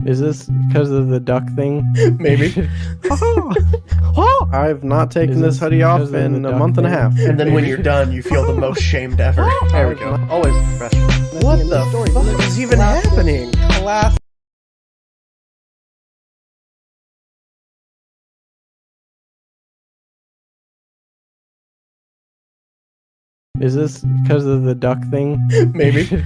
Is this because of the duck thing? Maybe. I've not taken this hoodie off in a month and a half. And then when you're done, you feel the most shamed ever. There we go. Always professional. What the fuck is even happening? Class. Is this because of the duck thing? Maybe.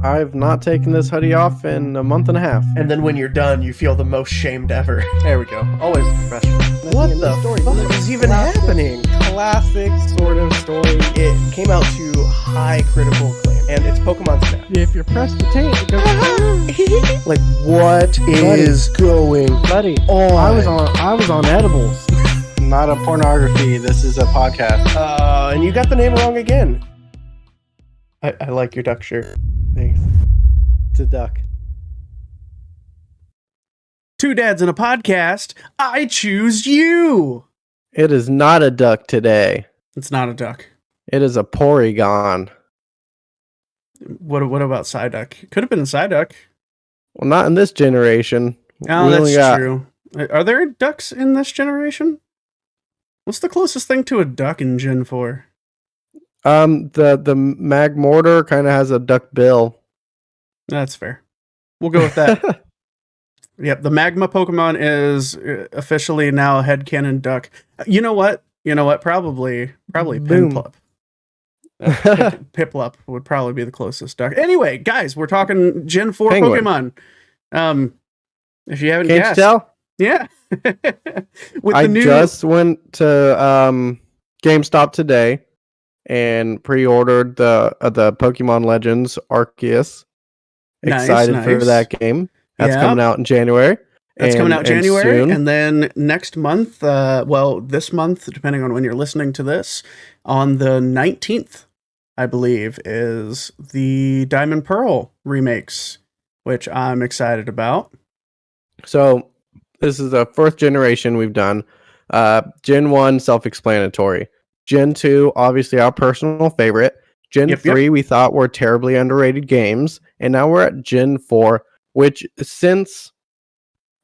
I've not taken this hoodie off in a month and a half. And then when you're done, you feel the most shamed ever. There we go. Always professional. What the fuck is even happening? Classic sort of story. It came out to high critical acclaim, and it's Pokemon Snap. If you press the tape, it goes. Like, what is going Buddy, on? I was on edibles. Not a pornography. This is a podcast. And you got the name wrong again. I like your duck shirt. Thanks. It's a duck. Two dads in a podcast. I choose you. It is not a duck today. It's not a duck. It is a Porygon. What about Psyduck? Could have been a Psyduck. Well, not in this generation. Oh, that's true. Are there ducks in this generation? What's the closest thing to a duck in Gen 4? The Magmortar kind of has a duck bill. That's fair. We'll go with that. Yep, the Magma Pokemon is officially now a headcanon duck. You know what? Probably Piplup. Piplup would probably be the closest duck. Anyway, guys, we're talking Gen 4 Penguin. Pokemon. If you haven't Can't guessed. you tell? Yeah. I just went to GameStop today and pre-ordered the Pokemon Legends Arceus. Excited for that game. That's coming out in January. And then next month, this month, depending on when you're listening to this, on the 19th, I believe, is the Diamond Pearl remakes, which I'm excited about. So this is the fourth generation we've done. Gen 1, self-explanatory. Gen 2, obviously our personal favorite. Gen 3, we thought were terribly underrated games. And now we're at Gen 4, which since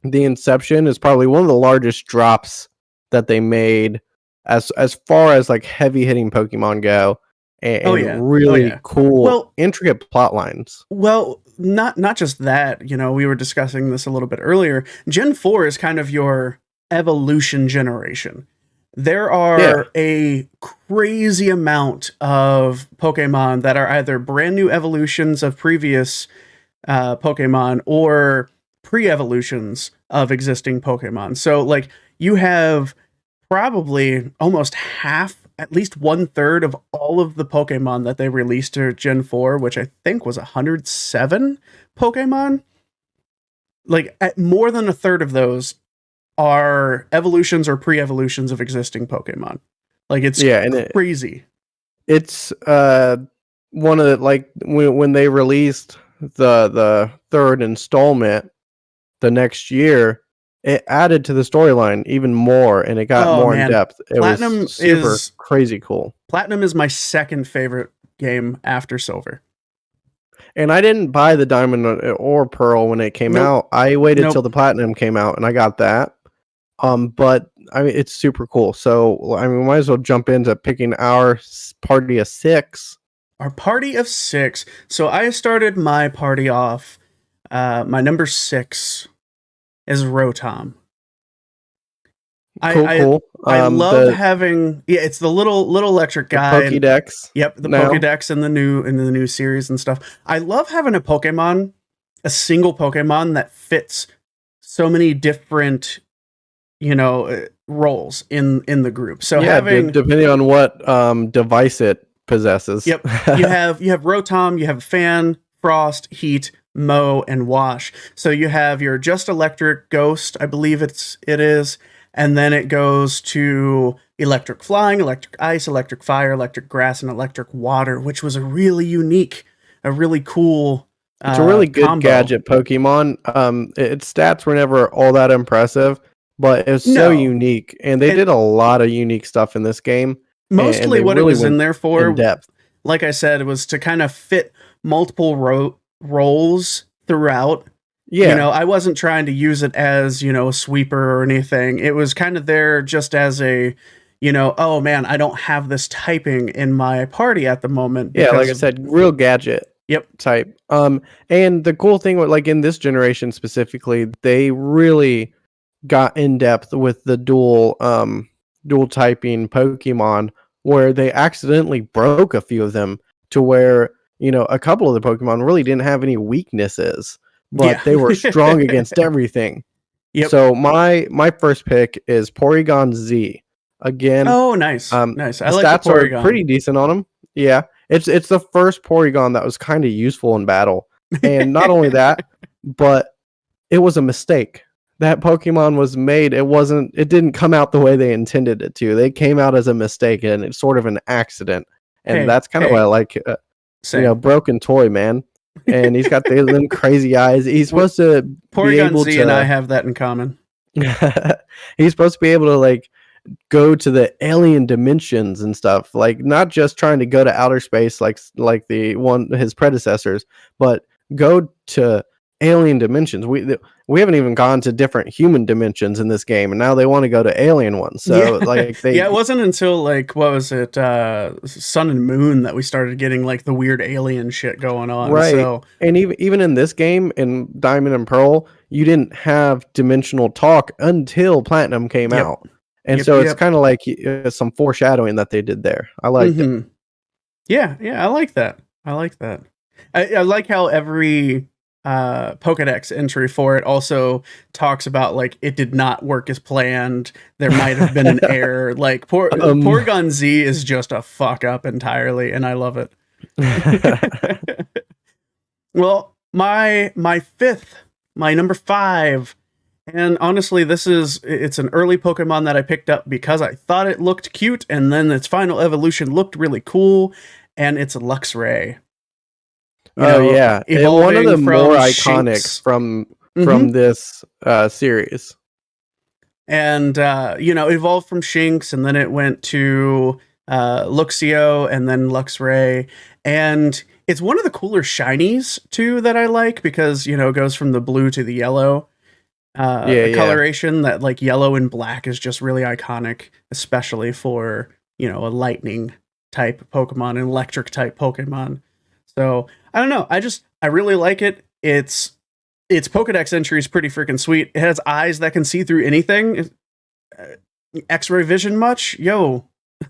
the inception is probably one of the largest drops that they made as far as like heavy hitting Pokemon go. And really cool, intricate plot lines. Well, not just that, we were discussing this a little bit earlier. Gen 4 is kind of your evolution generation. There are a crazy amount of Pokemon that are either brand new evolutions of previous Pokemon or pre-evolutions of existing Pokemon. So, like, you have probably almost half, at least 1/3 of all of the Pokemon that they released to Gen 4, which I think was 107 Pokemon. Like, more than a third of those are evolutions or pre-evolutions of existing Pokemon. Like, it's crazy. It's one of the, like, when they released the third installment the next year, it added to the storyline even more, and it got more in depth. It was super crazy cool. Platinum is my second favorite game after Silver. And I didn't buy the Diamond or Pearl when it came out. I waited till the Platinum came out, and I got that. But I mean, it's super cool. So I mean, we might as well jump into picking our party of 6. Our party of 6. So I started my party off. My number 6 is Rotom. Cool. I love having it's the little electric guy. Pokédex. Yep, the Pokédex in the new series and stuff. I love having a single Pokemon that fits so many different roles in the group. So depending on what device it possesses. Yep. you have Rotom, you have Fan, Frost, Heat, Mow, and Wash. So you have your just electric Ghost, I believe it is, and then it goes to electric flying, electric ice, electric fire, electric grass, and electric water, which was a really cool it's a really good combo. Gadget Pokemon. Its stats were never all that impressive, but it was so unique, and they did a lot of unique stuff in this game. Mostly what really it was in there for, in depth. Like I said, it was to kind of fit multiple roles throughout. Yeah. You know, I wasn't trying to use it as, you know, a sweeper or anything. It was kind of there just as a, you know, oh man, I don't have this typing in my party at the moment. Yeah, like I said, real gadget. Yep. Type. And the cool thing with, like, in this generation specifically, they really got in depth with the dual typing Pokemon, where they accidentally broke a few of them to where, you know, a couple of the Pokemon really didn't have any weaknesses, but they were strong against everything. Yep. So my first pick is Porygon Z. Again, oh nice, nice. I like stats the Porygon. are pretty decent on him. Yeah, it's the first Porygon that was kind of useful in battle, and not only that, but it was a mistake. That Pokemon was made. It didn't come out the way they intended it to. They came out as a mistake, and it's sort of an accident. And that's kind of what I like. You know, broken toy, man. And he's got them crazy eyes. He's supposed to Porygon be able Z to, and I have that in common. He's supposed to be able to, like, go to the alien dimensions and stuff, like not just trying to go to outer space like the one his predecessors, but go to alien dimensions. We haven't even gone to different human dimensions in this game, and now they want to go to alien ones. So like it wasn't until, like, what was it, Sun and Moon, that we started getting like the weird alien shit going on. Right. So, and even in this game, in Diamond and Pearl, you didn't have dimensional talk until Platinum came out. And so it's kind of like some foreshadowing that they did there. I like it. Yeah, I like that. I like how every Pokedex entry for it also talks about, like, it did not work as planned. There might have been an error. Like, Porygon Z is just a fuck up entirely, and I love it. Well, my number 5. And honestly, it's an early Pokemon that I picked up because I thought it looked cute, and then its final evolution looked really cool, and it's Luxray. Yeah. And one of the more iconic from this series. And, you know, evolved from Shinx, and then it went to Luxio, and then Luxray. And it's one of the cooler shinies, too, that I like, because, you know, it goes from the blue to the yellow. Coloration that, like, yellow and black is just really iconic, especially for, you know, a lightning type Pokemon, an electric type Pokemon. So I don't know. I really like it. Its Pokedex entry is pretty freaking sweet. It has eyes that can see through anything. X-ray vision much? Yo.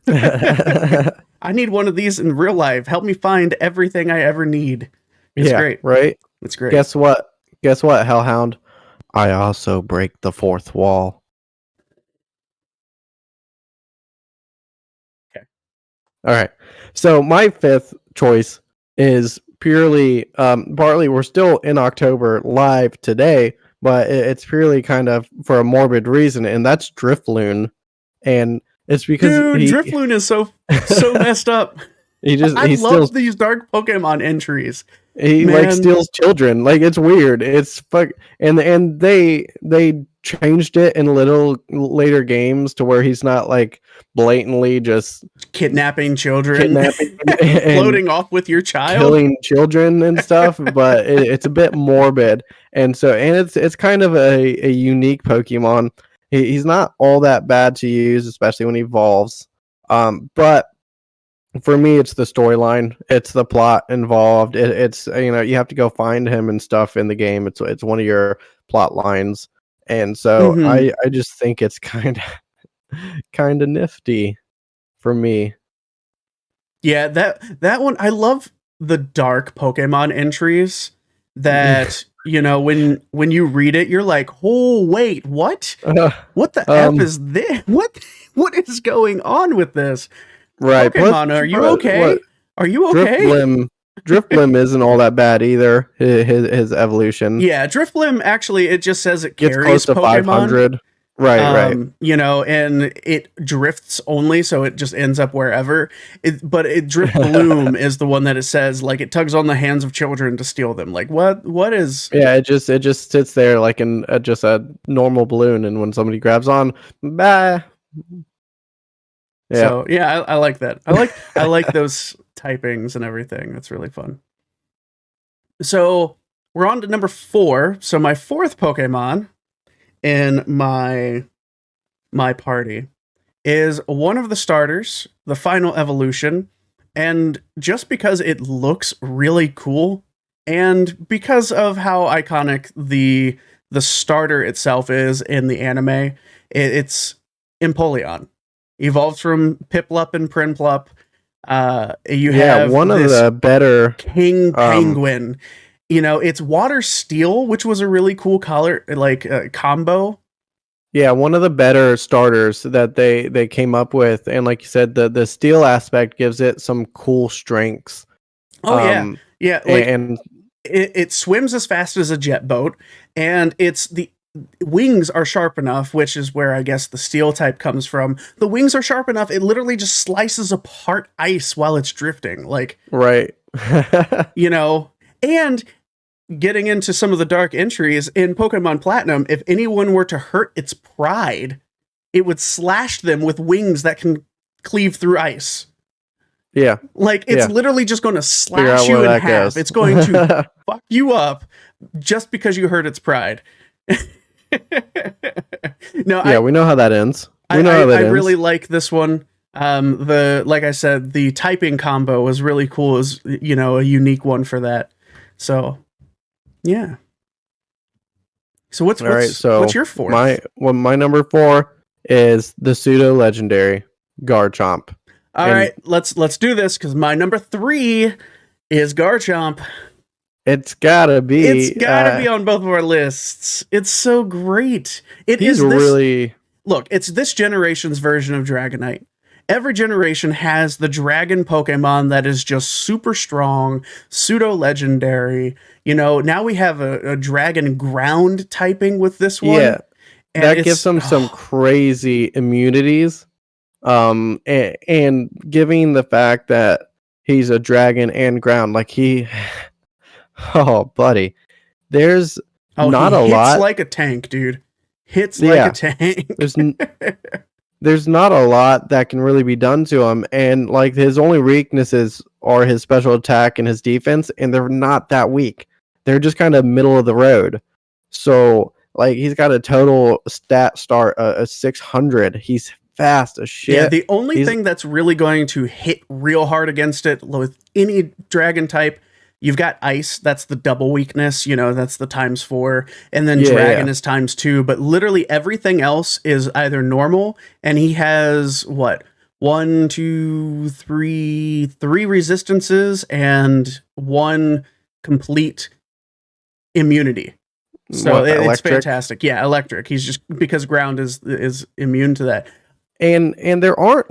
I need one of these in real life. Help me find everything I ever need. It's great. Right? It's great. Guess what, Hellhound? I also break the fourth wall. Okay. All right. So my 5th choice is purely, partly we're still in October live today, but it's purely kind of for a morbid reason, and that's Driftloon. And it's because Driftloon is so messed up. I love these dark Pokemon entries. He like steals children. Like, it's weird. It's and they changed it in little later games to where he's not like blatantly just kidnapping children, floating off with your child, killing children and stuff. But it's a bit morbid, and it's kind of a unique Pokemon. He's not all that bad to use, especially when he evolves. But for me, it's the storyline. It's the plot involved. It's you know, you have to go find him and stuff in the game. It's one of your plot lines, and so I just think it's kind of nifty for me. Yeah, that one. I love the dark Pokemon entries that you know, when you read it, you're like, oh wait, what? What the F is this? What is going on with this? Right. Pokemon, are you okay? Are you okay? Driftloon isn't all that bad either. His evolution. Yeah, Driftloon, actually, it just says it gets carries close to Pokemon. 500. Right. You know, and it drifts only, so it just ends up wherever. But Driftloon is the one that it says, like, it tugs on the hands of children to steal them. Like, what is? Yeah, it just sits there like in just a normal balloon, and when somebody grabs on, bah. Yeah. So yeah, I like that. I like those typings and everything. That's really fun. So we're on to number 4. So my 4th Pokemon in my party is one of the starters, the final evolution, and just because it looks really cool, and because of how iconic the starter itself is in the anime, it's Empoleon. Evolved from Piplup and Prinplup. You have one of the better King Penguin. It's Water Steel, which was a really cool color, combo. Yeah, one of the better starters that they came up with, and like you said, the steel aspect gives it some cool strengths. Oh yeah. It swims as fast as a jet boat, and the wings are sharp enough, which is where I guess the steel type comes from. The wings are sharp enough; it literally just slices apart ice while it's drifting. Right. And getting into some of the dark entries in Pokemon Platinum, if anyone were to hurt its pride, it would slash them with wings that can cleave through ice. Yeah. It's literally just going to slash you in half. Goes. It's going to fuck you up just because you hurt its pride. We know how that ends. I really like this one. Like I said, the typing combo was really cool. It was, a unique one for that. So, yeah. So what's your 4th? My number 4 is the pseudo legendary Garchomp. All right, let's do this because my number 3 is Garchomp. It's gotta be on both of our lists. It's so great. It's this generation's version of Dragonite. Every generation has the dragon Pokemon that is just super strong, pseudo legendary. Now we have a dragon ground typing with this one. Yeah, that gives them some crazy immunities. And giving the fact that he's a dragon and ground, oh buddy, there's not a lot. Hits like a tank, dude. Hits like a tank. There's not a lot that can really be done to him, and his only weaknesses are his special attack and his defense, and they're not that weak. They're just kind of middle of the road. So he's got a total stat start of 600. He's fast as shit. Yeah, the only thing that's really going to hit real hard against it with any dragon type, you've got ice. That's the double weakness. That's the × and then dragon is ×2. But literally everything else is either normal, and he has 1, 2, 3 resistances and 1 complete immunity. So it's fantastic. Yeah, electric. He's just because ground is immune to that. And there aren't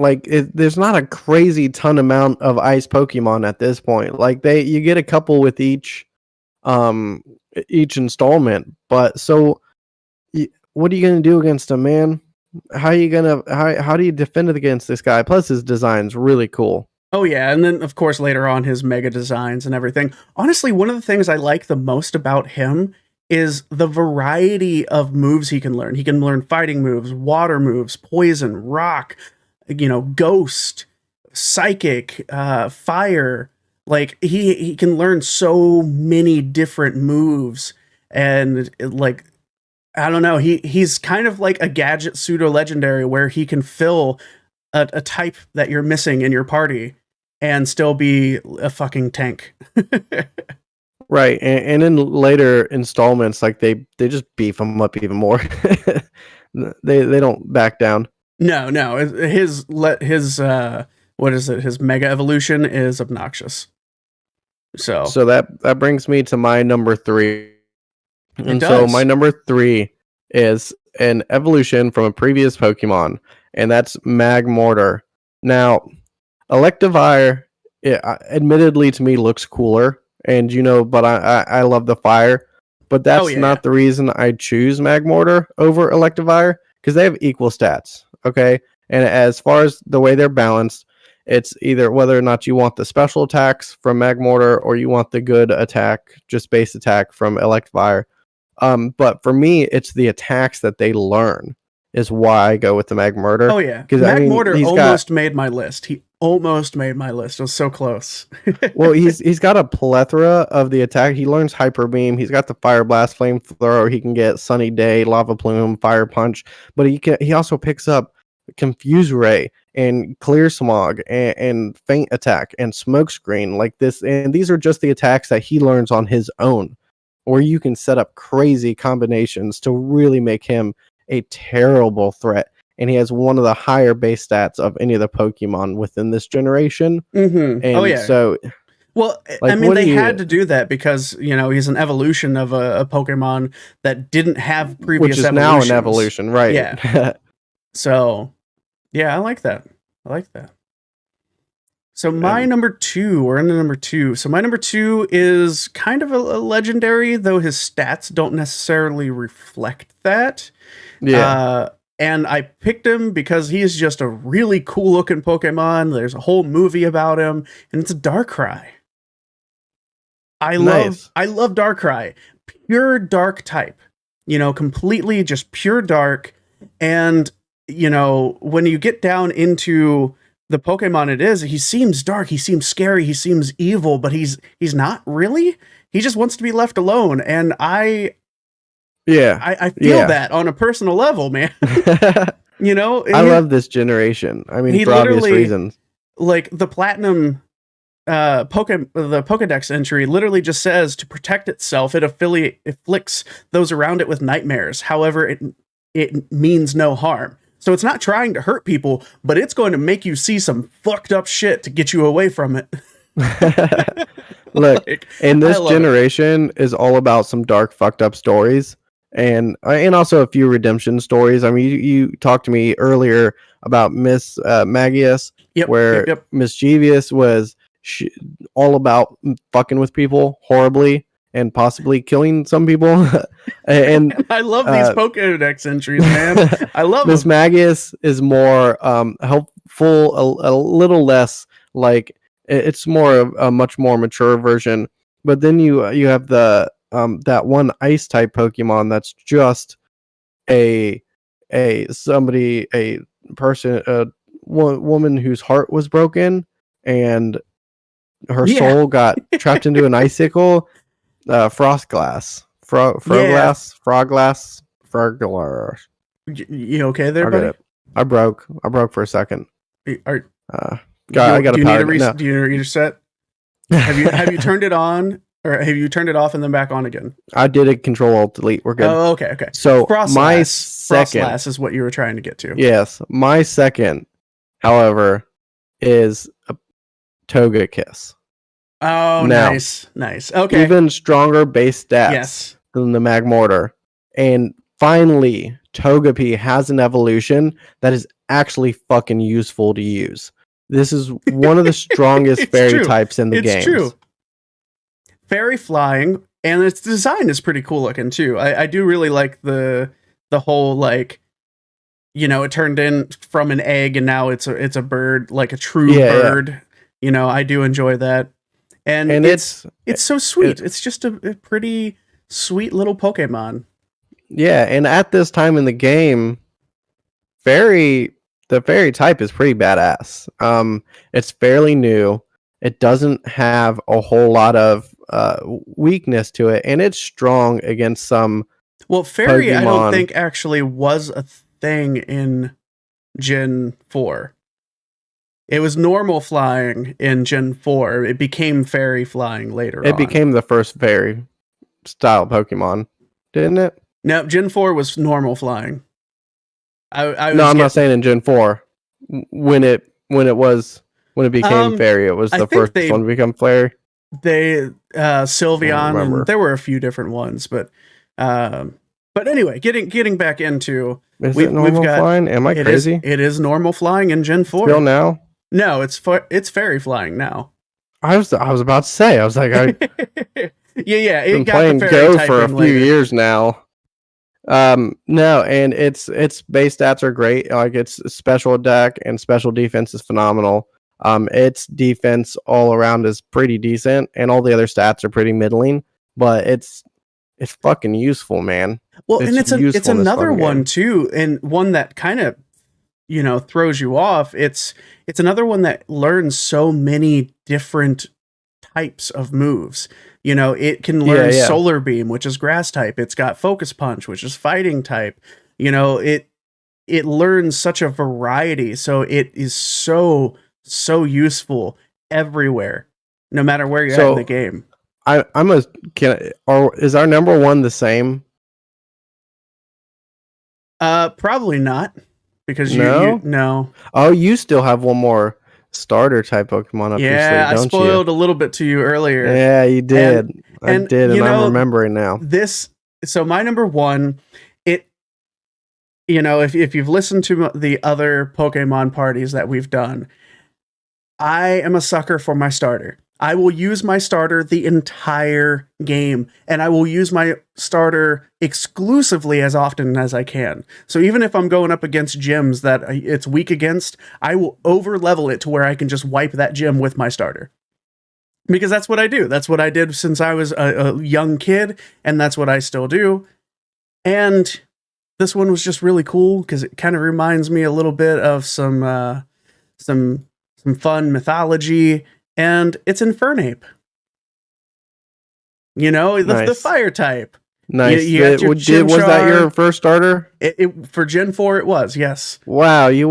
there's not a crazy ton amount of ice Pokemon at this point. You get a couple with each installment, but so what are you gonna do against him, man? How do you defend it against this guy? Plus his design's really cool. Oh yeah, and then of course later on his mega designs and everything. Honestly, one of the things I like the most about him is the variety of moves he can learn. He can learn fighting moves, water moves, poison, rock, ghost, psychic, fire. He can learn so many different moves, and I don't know. He's kind of like a gadget pseudo legendary where he can fill a type that you're missing in your party and still be a fucking tank. Right, and in later installments, they just beef him up even more. they don't back down. No, his what is it? His mega evolution is obnoxious. So that brings me to my number 3. And so my number 3 is an evolution from a previous Pokemon, and that's Magmortar. Now, Electivire, admittedly to me, looks cooler. And but I love the fire, but that's not the reason I choose Magmortar over Electivire, because they have equal stats, okay? And as far as the way they're balanced, it's either whether or not you want the special attacks from Magmortar or you want the good attack, just base attack from Electivire. But for me, it's the attacks that they learn is why I go with the Magmortar. Oh yeah, because Magmortar almost made my list. almost made my list. It was so close. Well, he's got a plethora of the attack. He learns Hyper Beam. He's got the Fire Blast, Flamethrower. He can get Sunny Day, Lava Plume, Fire Punch. But he also picks up Confuse Ray and Clear Smog and Faint Attack and Smoke Screen like this. And these are just the attacks that he learns on his own, where you can set up crazy combinations to really make him a terrible threat. And he has one of the higher base stats of any of the Pokemon within this generation. Mm-hmm. And so, well, like, I mean, they had to do that because, you know, he's an evolution of a Pokemon that didn't have previous, which is now an evolution, right? Yeah. So, yeah, I like that. So my number 2, we're into number 2. So my number 2 is kind of a legendary, though his stats don't necessarily reflect that. Yeah. And I picked him because he's just a really cool looking Pokemon. There's a whole movie about him, and it's a Darkrai. I love Darkrai. Pure dark type. You know, completely just pure dark. And, you know, when you get down into the Pokemon it is, he seems dark, he seems scary, he seems evil, but he's not really. He just wants to be left alone. And I feel that on a personal level, man. You know, I love this generation. I mean, for obvious reasons. Like the Platinum the Pokedex entry literally just says to protect itself, it afflicts those around it with nightmares. However, it means no harm. So it's not trying to hurt people, but it's going to make you see some fucked up shit to get you away from it. Look, and this generation is all about some dark, fucked up stories. And also a few redemption stories. I mean, you talked to me earlier about Miss Magius, where Mischievous was all about fucking with people horribly and possibly killing some people. and I love these Pokédex entries, man. I love Miss Magius is more helpful, a little less like it's more a much more mature version. But then you have the that one ice type Pokemon that's just a woman whose heart was broken and her soul got trapped into an icicle. Frostglass. Froglass. You okay there, buddy? I broke for a second. I got a power. Do you need a reset? Have you turned it on? Or have you turned it off and then back on again? I did a Control-Alt-Delete. We're good. Oh, okay. So my second... Frostlass is what you were trying to get to. Yes. My second, however, is a Togekiss. Oh, now, nice. Okay. Even stronger base stats than the Magmortar. And finally, Togepi has an evolution that is actually fucking useful to use. This is one of the strongest fairy types in the game. It's true. Fairy flying, and its design is pretty cool looking too. I do really like the whole, like, you know, it turned in from an egg and now it's a bird, like a true bird. Yeah. You know, I do enjoy that. And it's so sweet. It's just a pretty sweet little Pokemon. Yeah, and at this time in the game, the fairy type is pretty badass. It's fairly new. It doesn't have a whole lot of weakness to it, and it's strong against some. Well, fairy, Pokemon. I don't think actually was a thing in Gen 4. It was normal flying in Gen 4. It became fairy flying later on. It became the first fairy style Pokemon, didn't it? No, Gen 4 was normal flying. I'm not saying in Gen 4. When it became fairy, it was the first one to become fairy. Sylveon, there were a few different ones, but anyway, getting back into it normal flying? Am I crazy? It is normal flying in Gen 4. Still now? No, it's fairy flying now. I was about to say, I was like, yeah, been playing Go for a few years now. No, and its base stats are great. Like, its special attack and special defense is phenomenal. Its defense all around is pretty decent, and all the other stats are pretty middling. But it's fucking useful, man. Well, and it's another one too, and one that kind of throws you off. It's another one that learns so many different types of moves. It can learn Solar Beam, which is grass type. It's got Focus Punch, which is fighting type. It learns such a variety, so it is so useful everywhere, no matter where you're at in the game. Is our number one the same? Probably not, because you no. Oh, you still have one more starter type Pokemon up your sleeve, don't you? I spoiled a little bit to you earlier. Yeah, you did. I did, and I'm remembering now. So my number one, if you've listened to the other Pokemon parties that we've done, I am a sucker for my starter. I will use my starter the entire game, and I will use my starter exclusively as often as I can. So even if I'm going up against gyms that it's weak against, I will over level it to where I can just wipe that gym with my starter. Because that's what I do. That's what I did since I was a young kid, and that's what I still do. And this one was just really cool because it kind of reminds me a little bit of some fun mythology. And it's Infernape. The fire type. Nice. Was that your first starter? For Gen 4, it was, yes. Wow, you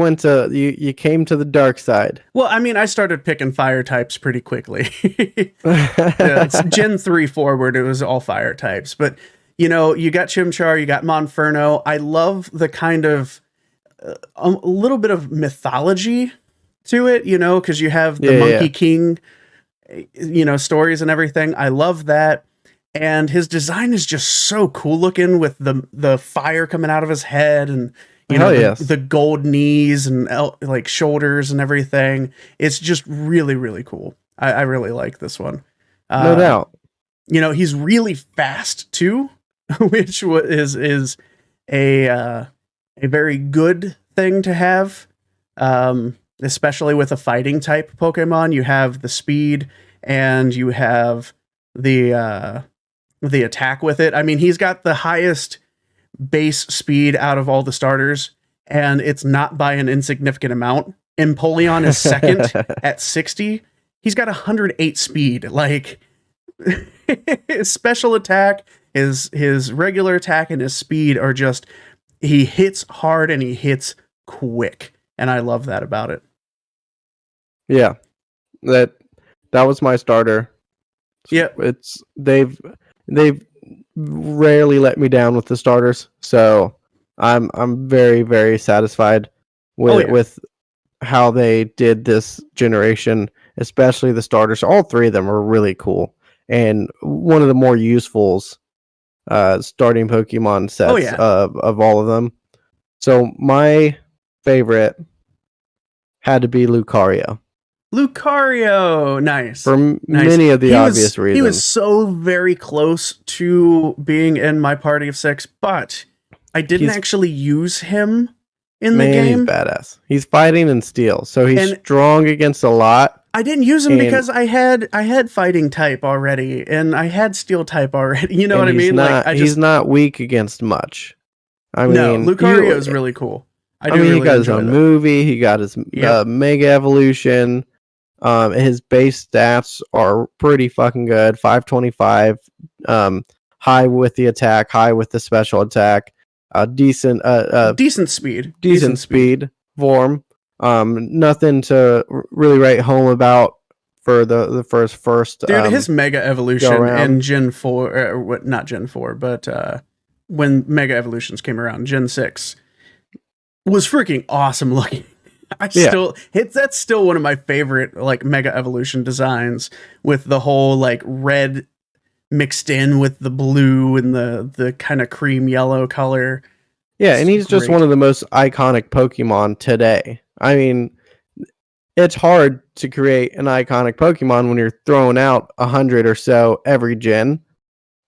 came to the dark side. Well, I mean, I started picking fire types pretty quickly. It's Gen 3 forward, it was all fire types. But, you got Chimchar, you got Monferno. I love the kind of a little bit of mythology to it, because you have the Monkey King, stories and everything. I love that. And his design is just so cool looking with the fire coming out of his head and, the gold knees and like shoulders and everything. It's just really, really cool. I really like this one. No doubt. He's really fast too, which is a very good thing to have. Especially with a fighting type Pokemon, you have the speed and you have the attack with it. I mean, he's got the highest base speed out of all the starters, and it's not by an insignificant amount. Empoleon is second at 60. He's got 108 speed. Like, his special attack, his regular attack, and his speed are just, he hits hard and he hits quick. And I love that about it. Yeah, that was my starter. Yeah, they've rarely let me down with the starters, so I'm very, very satisfied with how they did this generation, especially the starters. All three of them are really cool, and one of the more useful starting Pokemon sets of all of them. So my favorite had to be Lucario. Nice. For many of the obvious reasons. He was so very close to being in my party of 6, but I didn't actually use him in the game. He's badass. He's fighting in steel, so he's strong against a lot. I didn't use him because I had fighting type already, and I had steel type already. You know what I mean? He's not weak against much. I mean, Lucario is really cool. He got his own movie. He got his Mega Evolution. His base stats are pretty fucking good. 525, high with the attack, high with the special attack, decent speed form. Nothing to really write home about for the first. Dude, his Mega Evolution in Gen 4, not Gen 4, but when Mega Evolutions came around, Gen 6 was freaking awesome looking. That's still one of my favorite like Mega Evolution designs, with the whole like red mixed in with the blue and the kind of cream yellow color. Yeah, and he's just one of the most iconic Pokemon today. I mean, it's hard to create an iconic Pokemon when you're throwing out 100 or so every gen,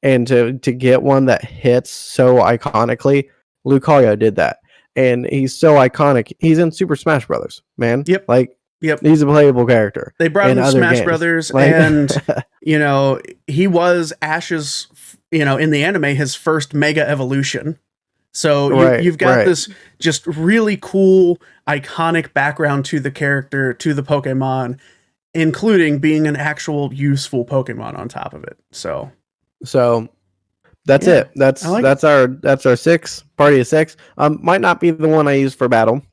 and to get one that hits so iconically, Lucario did that. And he's so iconic. He's in Super Smash Brothers, man. Yep. He's a playable character. They brought him to Smash Brothers, and he was Ash's, in the anime, his first Mega Evolution. So you've got this just really cool, iconic background to the character, to the Pokemon, including being an actual useful Pokemon on top of it. So that's it. That's our 6 party of 6. Might not be the one I use for battle.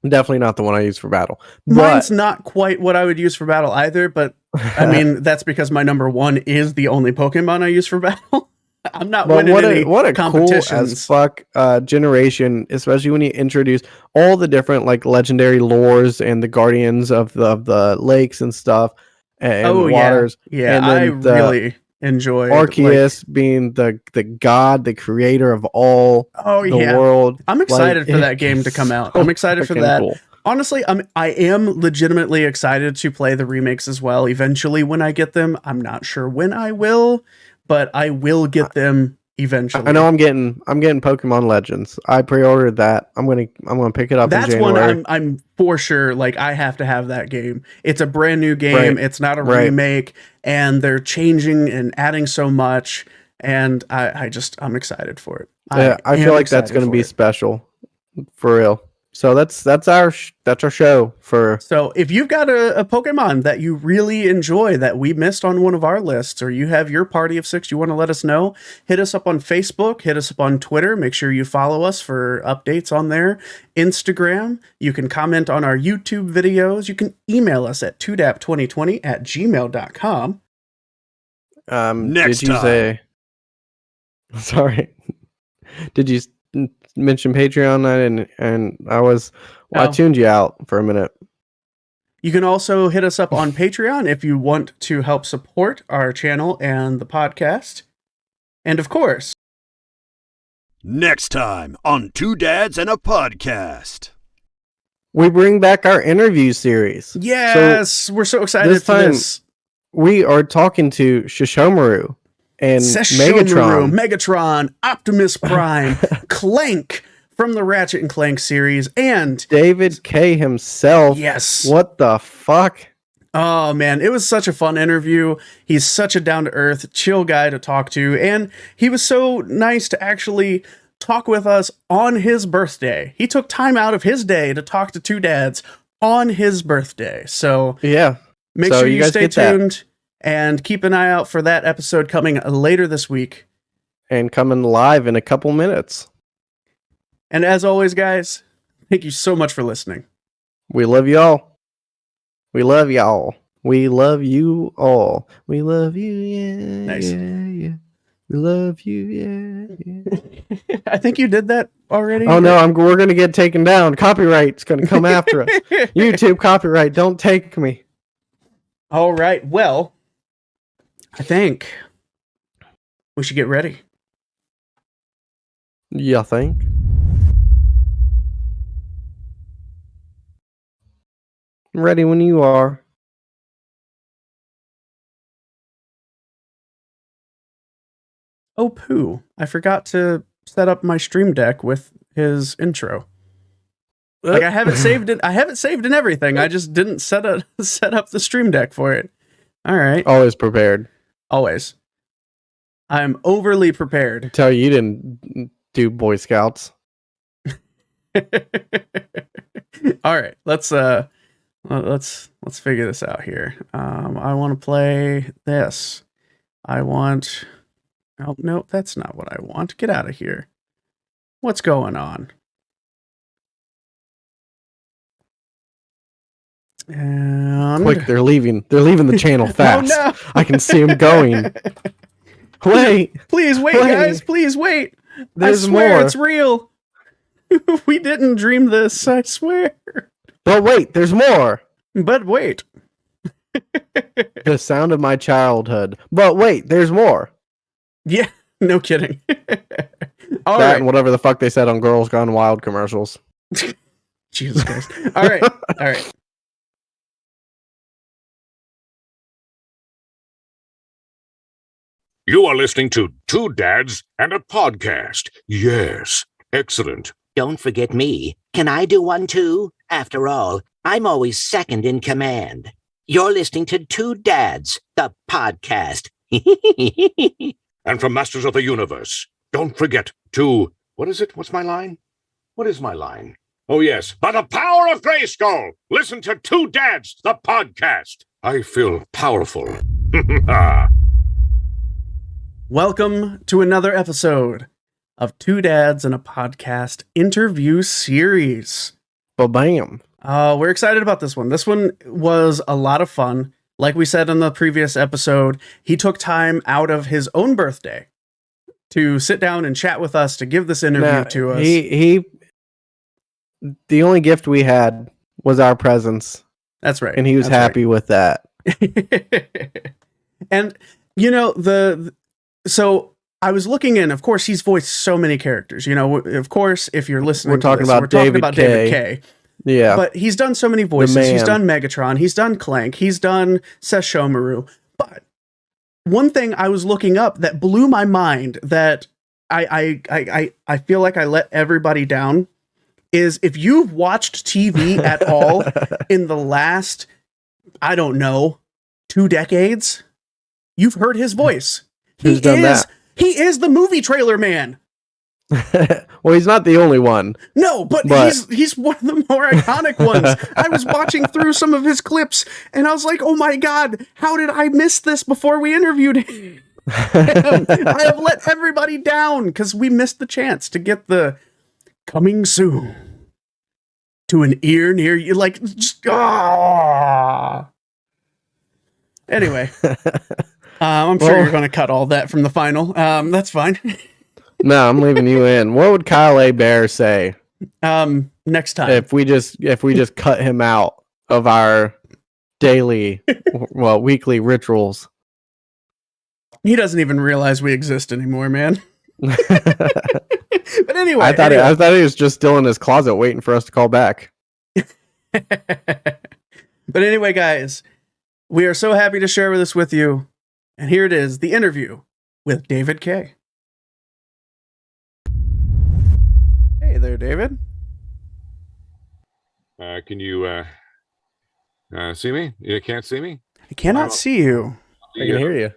Definitely not the one I use for battle. Mine's not quite what I would use for battle either, but I mean that's because my number 1 is the only Pokemon I use for battle. I'm not winning any competitions. Cool as fuck generation, especially when you introduce all the different like legendary lores and the guardians of the lakes and stuff and waters. Yeah, and I really enjoy Arceus being the god, the creator of all the world. I'm excited for that game to come out. I'm excited for that. Cool. Honestly, I am legitimately excited to play the remakes as well. Eventually, when I get them, I'm not sure when I will, but I will get them eventually. I know I'm getting Pokemon Legends. I pre-ordered that. I'm gonna pick it up. That's in January. one I'm for sure. Like I have to have that game. It's a brand new game. It's not a remake, and they're changing and adding so much. And I'm excited for it. I feel like that's gonna be special, for real. So that's our show for. So if you've got a Pokemon that you really enjoy that we missed on one of our lists, or you have your party of 6 you want to let us know, hit us up on Facebook, hit us up on Twitter. Make sure you follow us for updates on there. Instagram. You can comment on our YouTube videos. You can email us at 2dap2020@gmail.com. Next did you time. say? Sorry. Did you mention Patreon? And I tuned you out for a minute. You can also hit us up on Patreon if you want to help support our channel and the podcast. And of course, next time on 2 Dads and a Podcast, we bring back our interview series. Yes, so we're so excited for this. We are talking to Sesshōmaru and Megatron, Optimus Prime, Clank from the Ratchet and Clank series, and David Kaye himself. Yes. What the fuck? Oh man, it was such a fun interview. He's such a down-to-earth, chill guy to talk to, and he was so nice to actually talk with us on his birthday. He took time out of his day to talk to 2 dads on his birthday. So yeah, make sure you stay tuned. And keep an eye out for that episode coming later this week. And coming live in a couple minutes. And as always, guys, thank you so much for listening. We love y'all. We love y'all. We love you all. We love you, yeah. Nice. Yeah. We love you, yeah. I think you did that already. Oh, no, we're going to get taken down. Copyright's going to come after us. YouTube copyright, don't take me. All right, well, I think we should get ready. You think? I'm ready when you are. Oh, poo. I forgot to set up my Stream Deck with his intro. Like I haven't saved it. I haven't saved in everything. I just didn't set up the Stream Deck for it. All right. Always prepared. Always. I'm overly prepared. Tell you didn't do Boy Scouts. All right. Let's figure this out here. I want to play this. Oh no, that's not what I want. Get out of here. What's going on? And quick, they're leaving. They're leaving the channel fast. Oh, no. I can see them going. Wait. Please wait, guys. Please wait. There's I swear more. It's real. We didn't dream this. I swear. But wait, there's more. But wait. The sound of my childhood. But wait, there's more. Yeah, no kidding. All that right. and whatever the fuck they said on Girls Gone Wild commercials. Jesus Christ. All right. All right. You are listening to 2 Dads and a Podcast. Yes, excellent. Don't forget me. Can I do one too? After all, I'm always second in command. You're listening to 2 Dads, the podcast. And from Masters of the Universe, don't forget to, What is it? What's my line? What is my line? Oh, yes. By the power of Grayskull, listen to Two Dads, the podcast. I feel powerful. Welcome to another episode of Two Dads and a Podcast interview series. Ba-bam. We're excited about this one. This one was a lot of fun. Like we said in the previous episode, he took time out of his own birthday to sit down and chat with us, to give this interview to us. The only gift we had was our presence. That's right. And he was happy with that. And, you know, so I was looking in, of course, he's voiced so many characters. You know, of course, if you're listening, we're talking about David Kaye. Yeah. But he's done so many voices. He's done Megatron. He's done Clank. He's done Sesshōmaru. But one thing I was looking up that blew my mind, that I feel like I let everybody down, is if you've watched TV at all in the last, I don't know, 2 decades, you've heard his voice. He is the movie trailer man. Well, he's not the only one. No, but he's one of the more iconic ones. I was watching through some of his clips, and I was like, oh my God, how did I miss this before we interviewed him? I have let everybody down because we missed the chance to get the coming soon to an ear near you. Like, just, Anyway, I'm sure you're going to cut all that from the final. That's fine. No, I'm leaving you in. What would Kyle A. Bear say? Next time, if we just cut him out of our weekly rituals. He doesn't even realize we exist anymore, man. But anyway, I thought he was just still in his closet waiting for us to call back. But anyway, guys, we are so happy to share this with you. And here it is, the interview with David Kaye. Hey there, David. Can you see me? You can't see me? I cannot see you. I can hear you.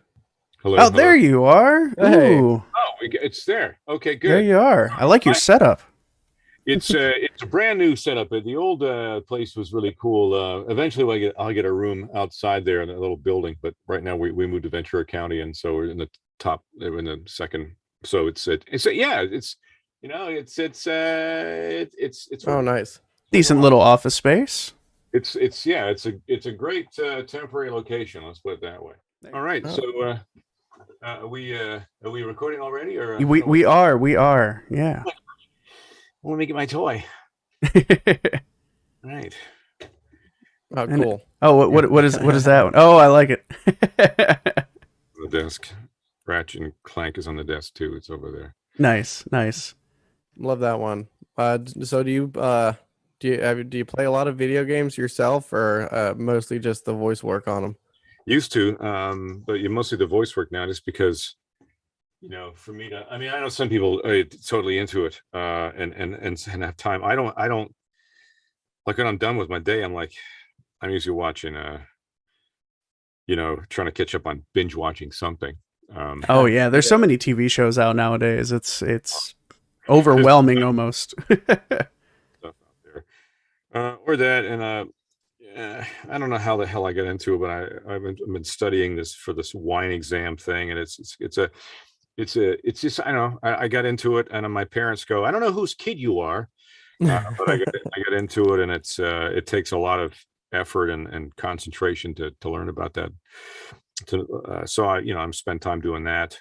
Hello. Oh, there you are. Hey. Ooh. Oh, it's there. Okay, good. There you are. I like your setup. It's a brand new setup. The old place was really cool. Eventually, I'll get a room outside there in a little building. But right now, we moved to Ventura County, and so we're in the second. So it's oh, nice. Decent little office space. It's a great temporary location. Let's put it that way. All right. Oh. So are we recording already, or we are. Yeah. Let me get my toy. Right. Oh, cool. What is that one? Oh, I like it. The desk. Ratchet and Clank is on the desk too. It's over there. Nice. Love that one. So do you play a lot of video games yourself, or mostly just the voice work on them? Used to, but mostly the voice work now, just because, for me to. I mean, I know some people are totally into it, and have time. I don't. Like when I'm done with my day, I'm usually watching, trying to catch up on binge watching something. Oh yeah, there's so many TV shows out nowadays. It's overwhelming almost. Stuff out there, or that, and I don't know how the hell I got into it, but I've been studying this for this wine exam thing, and it's just I don't know. I got into it, and my parents go, I don't know whose kid you are, but I got into it, and it takes a lot of effort and concentration to learn about that. So I'm spend time doing that.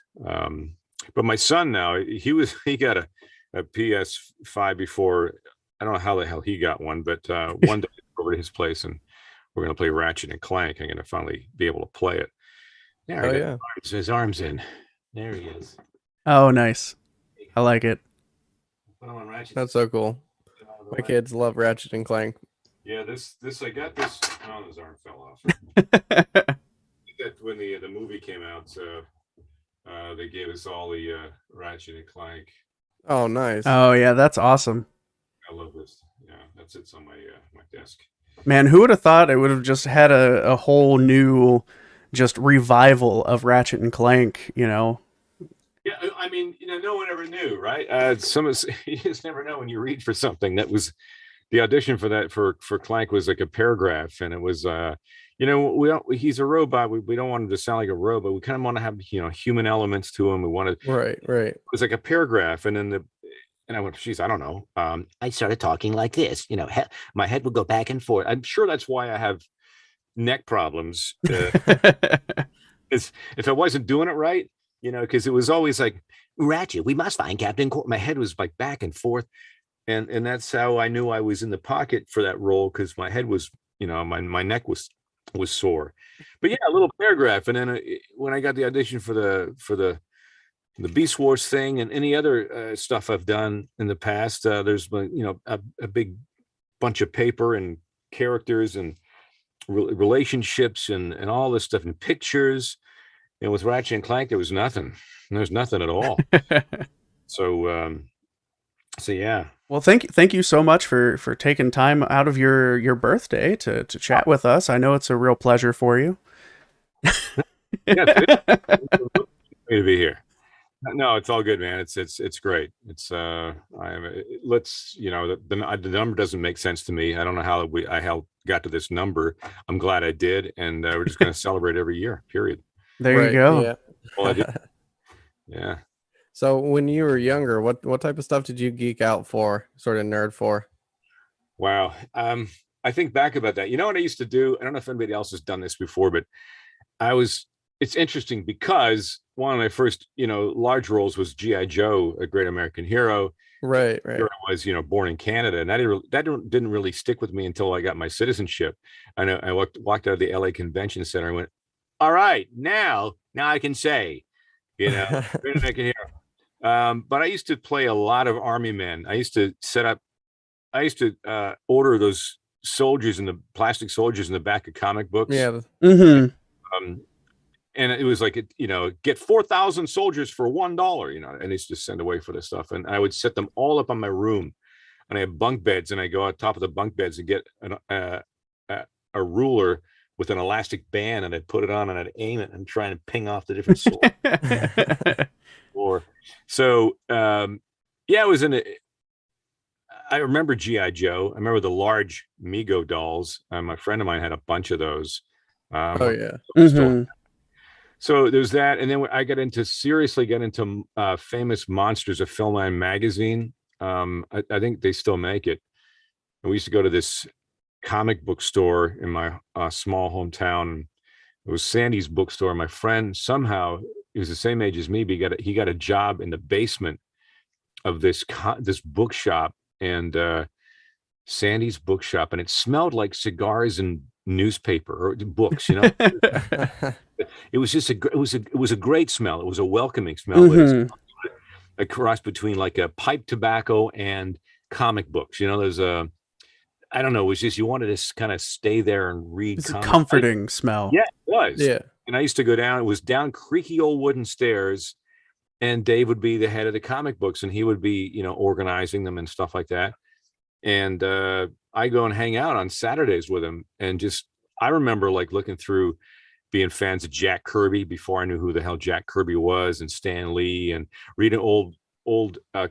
But my son now, he got a PS5 before. I don't know how the hell he got one, but one day over to his place, and we're going to play Ratchet and Clank. I'm going to finally be able to play it. Yeah, his arms in. There he is. Oh, nice. I like it. That's so cool. My kids love Ratchet and Clank. Yeah, this I got this. Oh, his arm fell off. That when the movie came out, they gave us all the Ratchet and Clank. Oh, nice. Oh yeah, that's awesome. I love this. Yeah, that sits on my desk. Man, who would have thought it would have just had a whole new just revival of Ratchet and Clank, Yeah, I mean, no one ever knew, right? You just never know when you read for something. That was the audition for that for Clank was like a paragraph, and it was we don't. He's a robot. We don't want him to sound like a robot. We kind of want to have human elements to him. We want to. Right. It was like a paragraph, and then I went, geez, I don't know. I started talking like this. My head would go back and forth. I'm sure that's why I have neck problems. If I wasn't doing it right, because it was always like, Ratchet, we must find Captain Court. my head was like back and forth. And that's how I knew I was in the pocket for that role, because my head was, my neck was sore. But yeah, a little paragraph. And then when I got the audition for the Beast Wars thing and any other stuff I've done in the past, there's been, a big bunch of paper and characters and relationships and all this stuff and pictures. And with Ratchet and Clank, there was nothing. There's nothing at all. So yeah. Well, thank you so much for taking time out of your birthday to chat with us. I know it's a real pleasure for you. Yeah, it's to be here. No, it's all good, man. It's great. It's the number doesn't make sense to me. I don't know how I got to this number. I'm glad I did, and we're just going to celebrate every year. Period. There you go. Yeah. Well, I did. Yeah. So when you were younger, what type of stuff did you geek out for, sort of nerd for? Wow. I think back about that. You know what I used to do? I don't know if anybody else has done this before, but it's interesting because one of my first, large roles was G.I. Joe, A Great American Hero. Right. Here I was, born in Canada, and that didn't really stick with me until I got my citizenship. I walked out of the LA Convention Center and went, all right, now I can say, Great American Hero. But I used to play a lot of Army men. I used to order those plastic soldiers in the back of comic books. Yeah. Mm-hmm. And it was like, get 4,000 soldiers for $1, and it's just send away for this stuff. And I would set them all up on my room, and I have bunk beds, and I go on top of the bunk beds and get a ruler with an elastic band, and I'd put it on and I'd aim it and try and ping off the different swords. It was I remember G.I. Joe. I remember the large Mego dolls. My friend of mine had a bunch of those. Oh yeah. Mm-hmm. So there's that, and then I seriously got into Famous Monsters of Filmline magazine. I think they still make it. And we used to go to this comic book store in my small hometown. It was Sandy's bookstore. My friend, somehow, he was the same age as me, but he got a job in the basement of this bookshop, and Sandy's bookshop, and it smelled like cigars and newspaper or books. It was a great smell. It was a welcoming smell. Mm-hmm. A cross between like a pipe tobacco and comic books. There's I don't know. It was just you wanted to kind of stay there and read. It's a comforting smell. Yeah, it was. Yeah. And I used to go down. It was down creaky old wooden stairs, and Dave would be the head of the comic books, and he would be organizing them and stuff like that. And I go and hang out on Saturdays with him, and I remember like looking through, being fans of Jack Kirby before I knew who the hell Jack Kirby was, and Stan Lee, and reading old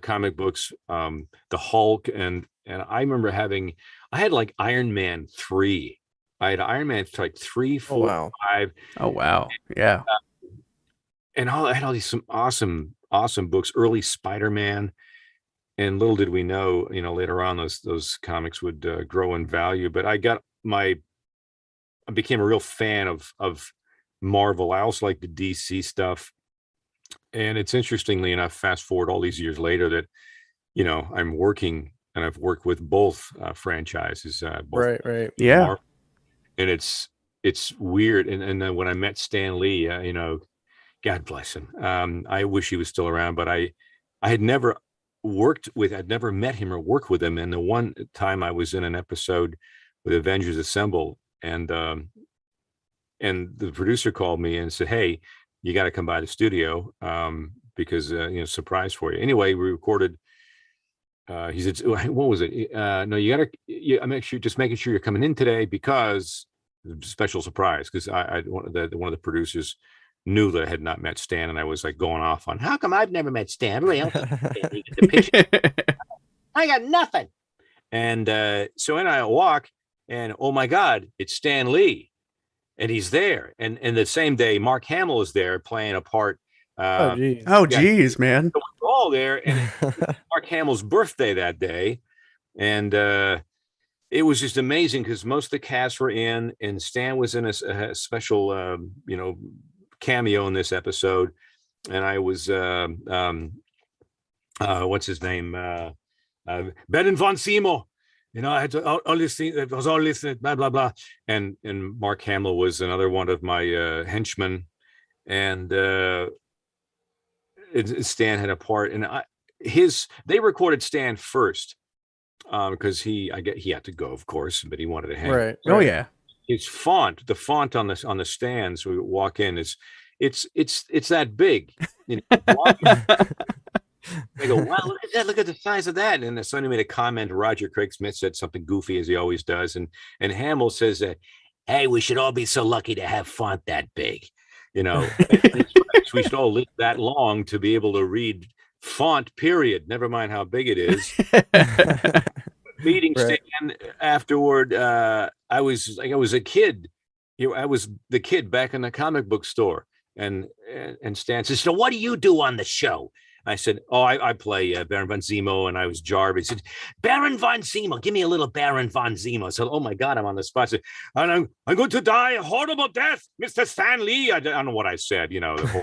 comic books, the Hulk, and I remember I had like Iron Man 3. I had Iron Man like 3, 4, Oh, wow. 5. Oh wow. Yeah. And I had all these some awesome books, early Spider-Man. And little did we know, later on those comics would grow in value. But I became a real fan of Marvel. I also like the DC stuff. And it's interestingly enough, fast forward all these years later, that I'm working, and I've worked with both franchises. Both, right. Yeah. Marvel. And it's weird. And then when I met Stan Lee, God bless him. I wish he was still around, but I had never I'd never met him or worked with him. And the one time I was in an episode with Avengers Assemble, and the producer called me and said, "Hey, you got to come by the studio because surprise for you." Anyway, we recorded. He said, "What was it? No, I'm just making sure you're coming in today because special surprise." Because one of the producers knew that I had not met Stan, and I was like going off on how come I've never met Stan? Really, the picture. I got nothing. And so in I walk, and oh my God, it's Stan Lee, and he's there. And the same day, Mark Hamill is there playing a part. Oh geez. Oh geez, man. So we're all there, and it's Mark Hamill's birthday that day, and it was just amazing because most of the cast were in, and Stan was in a special, cameo in this episode, and I was, what's his name, Ben von Simo. I had to all listen. It was all listening, blah blah blah, and Mark Hamill was another one of my henchmen, and Stan had a part, and they recorded Stan first because he had to go, of course, but he wanted to hang. Right. Oh yeah. His font, the font on the stands we walk in it's that big. They go, wow, look at that, look at the size of that. And somebody made a comment. Roger Craig Smith said something goofy as he always does, and Hamill says that, hey, we should all be so lucky to have font that big. We should all live that long to be able to read font, period. Never mind how big it is. Meeting Right. Stan afterward, I was a kid. I was the kid back in the comic book store, and Stan says, so what do you do on the show? I said, oh, I play Baron von Zemo, and I was Jarvis. He said, Baron von Zemo, give me a little Baron von Zemo. So, oh my God, I'm on the spot. I said, and I'm going to die a horrible death, Mr. Stan Lee. I don't know what I said, the whole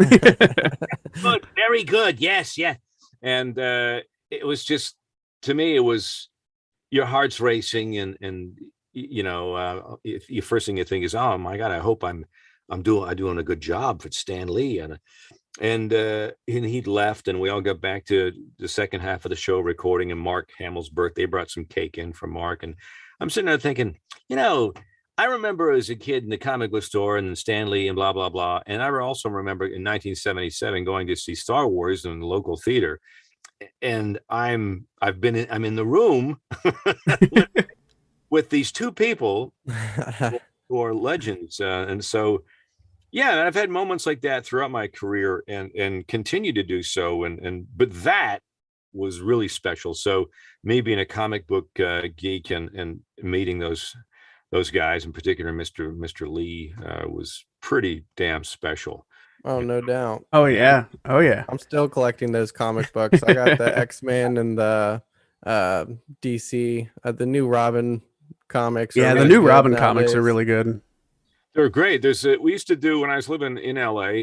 good, very good, yes. And it was just, to me, it was your heart's racing, and if the first thing you think is, oh my God, I hope I'm doing a good job for Stan Lee, and he'd left, and we all got back to the second half of the show recording, and Mark Hamill's birthday brought some cake in from Mark, and I'm sitting there thinking, I remember as a kid in the comic book store and Stan Lee and blah blah blah, and I also remember in 1977 going to see Star Wars in the local theater, and I'm in the room with these two people who are legends, and so. Yeah, I've had moments like that throughout my career, and continue to do so. But that was really special. So me being a comic book geek and meeting those guys, in particular Mr. Lee, was pretty damn special. Oh, no doubt. Oh yeah. Oh yeah. I'm still collecting those comic books. I got the X-Men and the DC, the new Robin comics. Yeah, the really new good Robin comics are nowadays. really good. They're great. We used to do, when I was living in LA,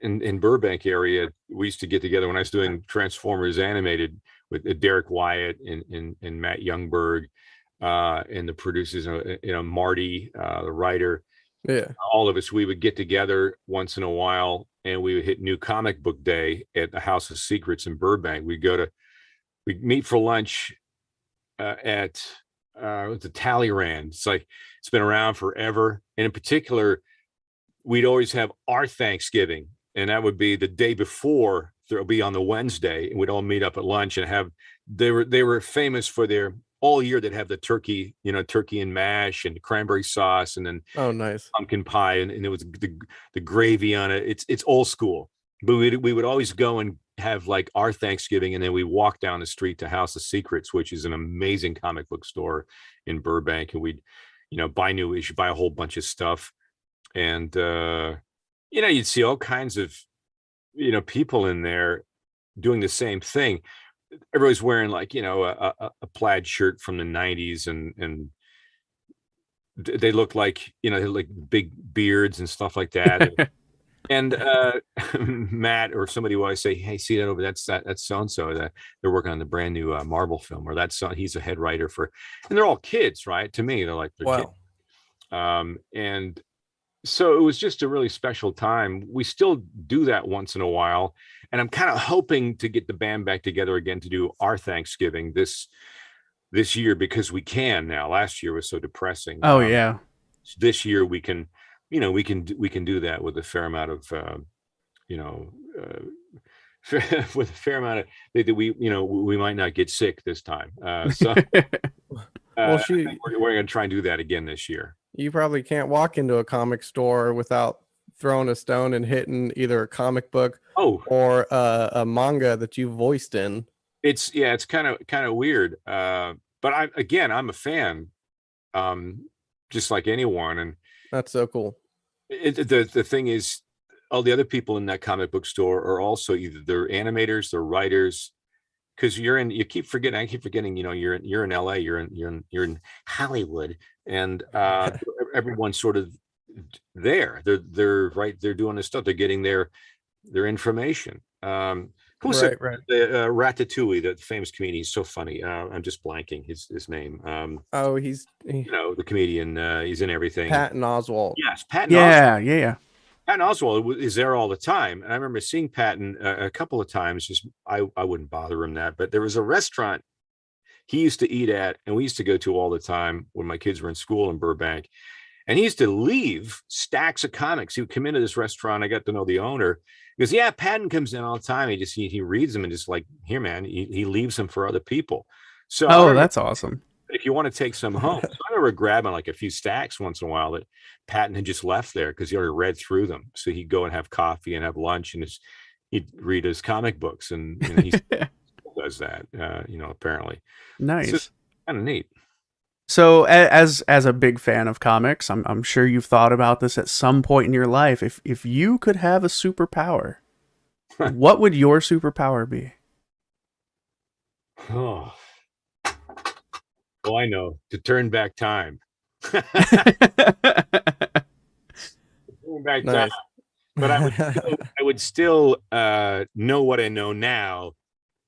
in Burbank area, we used to get together when I was doing Transformers animated with Derek Wyatt and Matt Youngberg, and the producers, Marty, the writer. Yeah. All of us, we would get together once in a while, and we would hit New Comic Book Day at the House of Secrets in Burbank. We'd meet for lunch at the Talleyrand. It's been around forever. And in particular, we'd always have our Thanksgiving, and that would be the day before. There'll be on the Wednesday, and we'd all meet up at lunch and they were famous for their all year. They'd have the turkey, turkey and mash and cranberry sauce, and then Nice. pumpkin pie, and it was the gravy on it. It's old school, but we would always go and have like our Thanksgiving, and then we walk down the street to House of Secrets, which is an amazing comic book store in Burbank, and we'd buy new issue, buy a whole bunch of stuff, and you'd see all kinds of people in there doing the same thing. Everybody's wearing like a plaid shirt from the 90s, and they look like like big beards and stuff like that. And Matt or somebody will always say, hey, see that over, that's so-and-so, that they're working on the brand new Marvel film, or he's a head writer for, and they're all kids, right? To me, they're kids. And so it was just a really special time. We still do that once in a while, and I'm kind of hoping to get the band back together again to do our Thanksgiving this year, because we can now. Last year was so depressing. Oh yeah. This year we can we can do that with a fair amount of with a fair amount of that we might not get sick this time. So Well, we're going to try and do that again this year. you probably can't walk into a comic store without throwing a stone and hitting either a comic book or a manga that you voiced in. It's kind of weird. But I'm a fan, just like anyone. And that's so cool. The thing is, all the other people in that comic book store are also either they're animators, they're writers, because you keep forgetting. I keep forgetting. You're in LA, you're in Hollywood, and everyone's sort of there. They're right. They're doing this stuff. They're getting their information. Who's right. Ratatouille, the famous comedian? He's so funny. I'm just blanking his name. He's the comedian. He's in everything. Patton Oswalt. Yes, Patton. Oswalt. Yeah. Patton Oswalt is there all the time, and I remember seeing Patton a couple of times. Just I wouldn't bother him that, but there was a restaurant he used to eat at, and we used to go to all the time when my kids were in school in Burbank. And he used to leave stacks of comics. He would come into this restaurant. I got to know the owner. He goes, yeah, Patton comes in all the time. He reads them and just like, here, man, he leaves them for other people. So that's awesome. If you want to take some home. So I remember grabbing like a few stacks once in a while that Patton had just left there because he already read through them. So he'd go and have coffee and have lunch, and he'd read his comic books, and he does that, apparently. Nice. So it's kind of neat. So as a big fan of comics, I'm sure you've thought about this at some point in your life. If you could have a superpower, what would your superpower be? Oh, I know. To turn back time. Turn back time. But I would still know what I know now,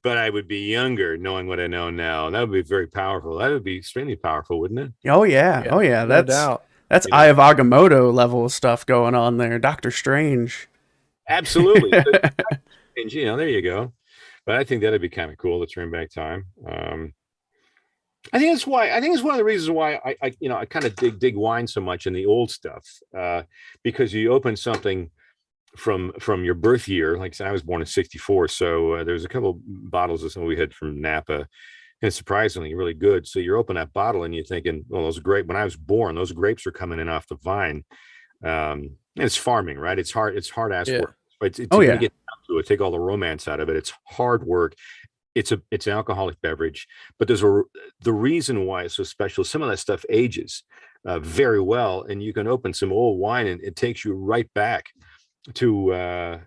but I would be younger knowing what I know now. That would be very powerful. That would be extremely powerful, wouldn't it? Oh yeah. Oh yeah. No doubt. That's Eye of Agamotto level stuff going on there. Doctor Strange. Absolutely. And there you go. But I think that'd be kind of cool to turn back time. I think it's one of the reasons why I kind of dig wine so much in the old stuff, because you open something from your birth year. Like I said, I was born in 64, so there's a couple bottles of something we had from Napa, and it's surprisingly really good. So you open that bottle and you're thinking, well, those grapes, when I was born, those grapes are coming in off the vine. And it's farming, right? It's hard ass work. But get down to it, take all the romance out of it. It's hard work. It's an alcoholic beverage, but there's the reason why it's so special. Some of that stuff ages very well, and you can open some old wine and it takes you right back to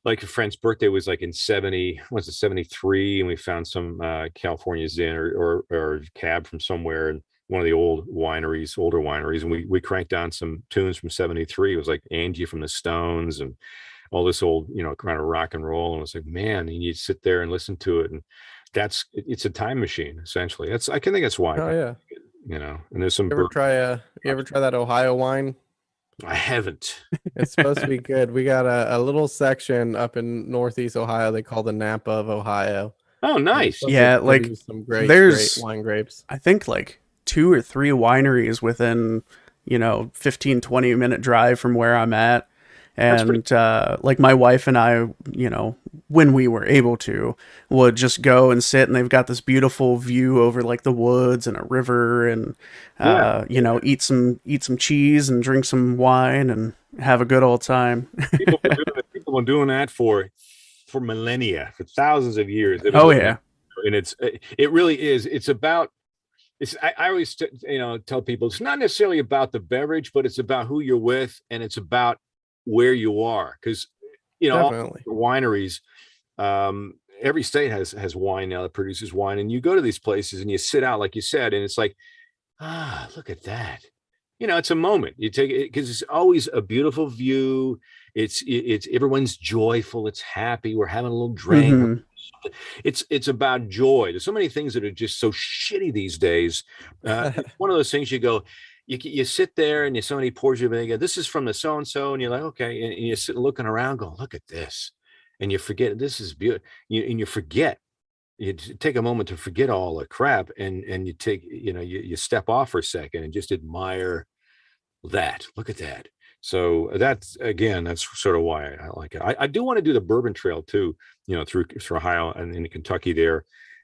like a friend's birthday was like in 73, and we found some California Zin or cab from somewhere, and one of the older wineries, and we cranked down some tunes from 73. It was like Angie from the Stones and all this old, kind of rock and roll. And it's like, man, you need to sit there and listen to it. And it's a time machine, essentially. I think that's why. Oh yeah. And there's some. You ever try that Ohio wine? I haven't. It's supposed to be good. We got a little section up in Northeast Ohio they call the Napa of Ohio. Oh, nice. Yeah, like some great wine grapes. I think like 2 or 3 wineries within, 15-20 minute drive from where I'm at. And like my wife and I, when we were able to, would just go and sit, and they've got this beautiful view over like the woods and a river, and eat some cheese and drink some wine and have a good old time. People have been doing that for millennia, for thousands of years. Yeah. And it really is. It's about. I always tell people it's not necessarily about the beverage, but it's about who you're with, and it's about where you are, because all the wineries, every state has wine now that produces wine, and you go to these places and you sit out like you said, and it's like, look at that. It's a moment. You take it because it's always a beautiful view. It's everyone's joyful. It's happy. We're having a little drink. Mm-hmm. It's about joy. There's so many things that are just so shitty these days. It's one of those things you go. You sit there and somebody pours you a go, this is from the so-and-so, and you're like, okay. And you sit looking around going, look at this. And you forget, this is beautiful. And you forget, you take a moment to forget all the crap, and you take, you step off for a second and just admire that. Look at that. So that's sort of why I like it. I do want to do the Bourbon Trail too, through Ohio and in Kentucky there.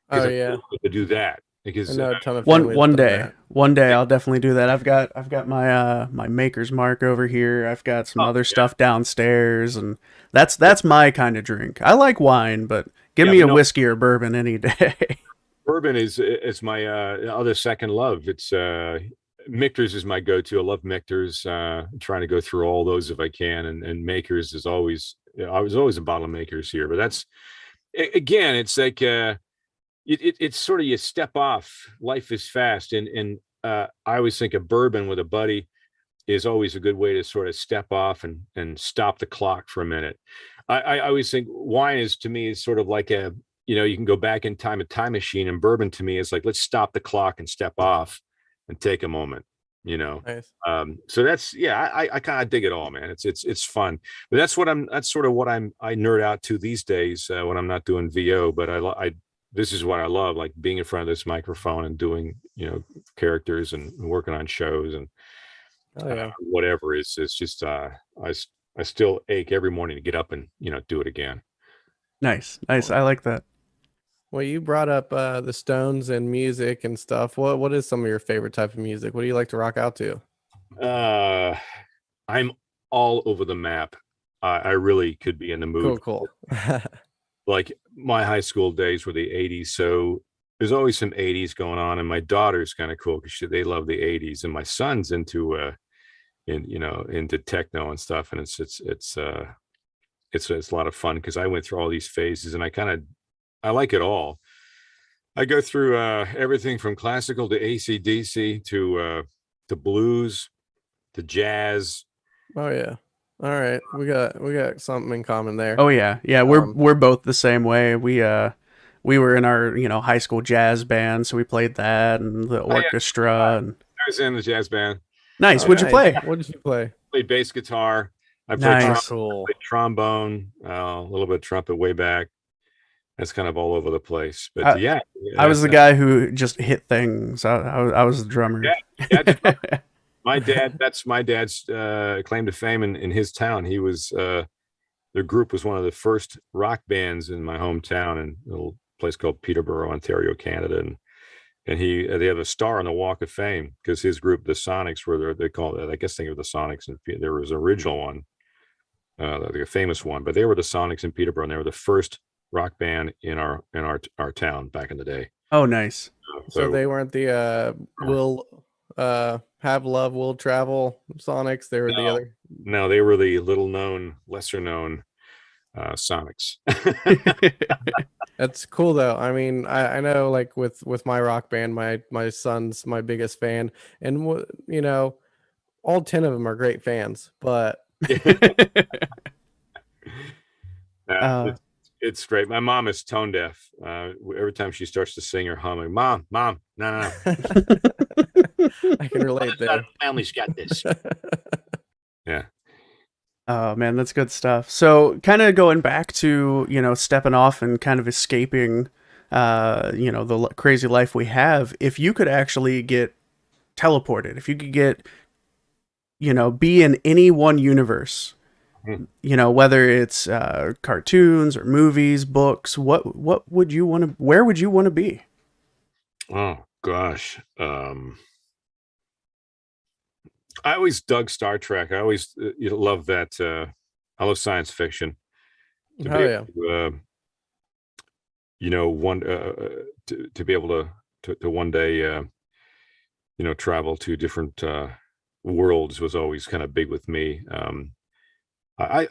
Oh yeah. To do that. because I know a ton of One families one have done day, that. one day I'll definitely do that. I've got my my Maker's Mark over here. I've got some other stuff downstairs, and that's my kind of drink. I like wine, but give me a whiskey or bourbon any day. bourbon is my other second love. It's Michter's is my go-to. I love Michter's. Trying to go through all those if I can, and Makers is always. I was always a bottle of Makers here, but that's again, it's like it's sort of you step off. Life is fast, and I always think a bourbon with a buddy is always a good way to sort of step off and stop the clock for a minute. I always think wine is to me is sort of like a you can go back in time, a time machine, and bourbon to me is like let's stop the clock and step off and take a moment. Nice. So that's I kind of dig it all, man. It's fun, but that's sort of what I nerd out to these days when I'm not doing VO. But I this is what I love, like being in front of this microphone and doing characters and working on shows and whatever. It's just I still ache every morning to get up and do it again. Nice. I like that. Well, you brought up the Stones and music and stuff. What is some of your favorite type of music? What do you like to rock out to? I'm all over the map. I really could be in the mood. Cool. Like my high school days were the 80s, so there's always some 80s going on, and my daughter's kind of cool because they love the 80s, and my son's into into techno and stuff, and it's a lot of fun because I went through all these phases, and I like it all. I go through everything from classical to AC/DC to blues to jazz. Oh yeah. All right. We got something in common there. Oh yeah. We're both the same way. We were in our high school jazz band, so we played that and the orchestra. And I was in the jazz band. Nice. What'd you play? What did you play? I played bass guitar. I played trombone, a little bit of trumpet way back. That's kind of all over the place, but I was the guy who just hit things. I was the drummer. Yeah. That's my dad's claim to fame in his town. He was their group was one of the first rock bands in my hometown in a little place called Peterborough, Ontario, Canada, and they have a star on the Walk of Fame because his group, the Sonics, they call it. I guess think of the Sonics, and there was an original one, the famous one, but they were the Sonics in Peterborough, and they were the first rock band in our town back in the day. Oh, nice. So they weren't the will have love will travel Sonics. They were the other. No, they were the lesser known Sonics. That's cool though. I mean, I know like with my rock band, my son's my biggest fan, and all 10 of them are great fans, but it's great. My mom is tone deaf. Every time she starts to sing or humming, mom, no. I can relate there. Family's got this. Yeah. Oh man, that's good stuff. So kind of going back to, stepping off and kind of escaping, the crazy life we have. If you could actually get teleported, if you could get, be in any one universe, whether it's cartoons or movies, books, what would you want to, where would you want to be? Oh gosh. I always dug Star Trek. I always love that. I love science fiction. To be able to one day, travel to different worlds was always kind of big with me. I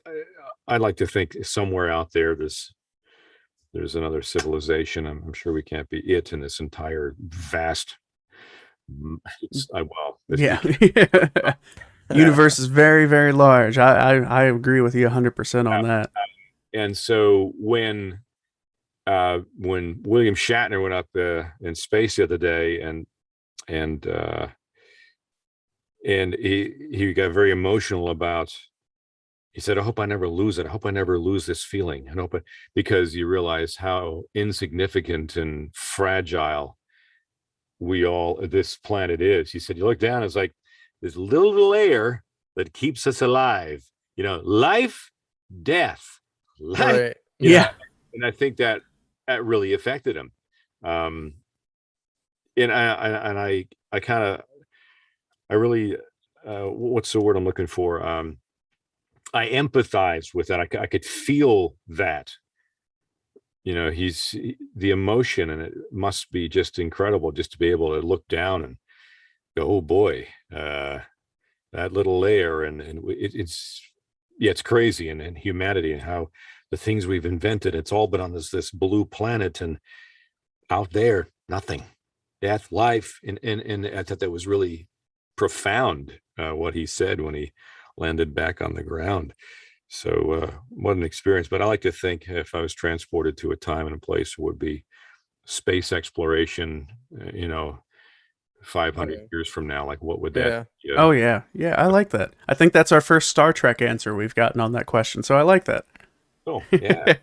like to think somewhere out there there's another civilization. I'm sure we can't be it in this entire vast. Universe is very, very large. I agree with you 100% on that. And so when William Shatner went up in space the other day, and he got very emotional about. He said, "I hope I never lose it. I hope I never lose this feeling." And because you realize how insignificant and fragile this planet is. He said, "You look down, it's like this little layer that keeps us alive. Life, death, life." Right. Yeah. And I think that really affected him. and I kind of, I really, what's the word I'm looking for? I empathize with that. I could feel that, the emotion, and it must be just incredible just to be able to look down and go, oh boy, that little layer, and it's crazy, and humanity, and how the things we've invented, it's all been on this blue planet, and out there, nothing, death, life, and I thought that was really profound, what he said when he landed back on the ground. So what an experience. But I like to think if I was transported to a time and a place, it would be space exploration, 500 years from now. Like, what would that be? Oh, yeah. Yeah, I like that. I think that's our first Star Trek answer we've gotten on that question. So I like that. Oh, yeah.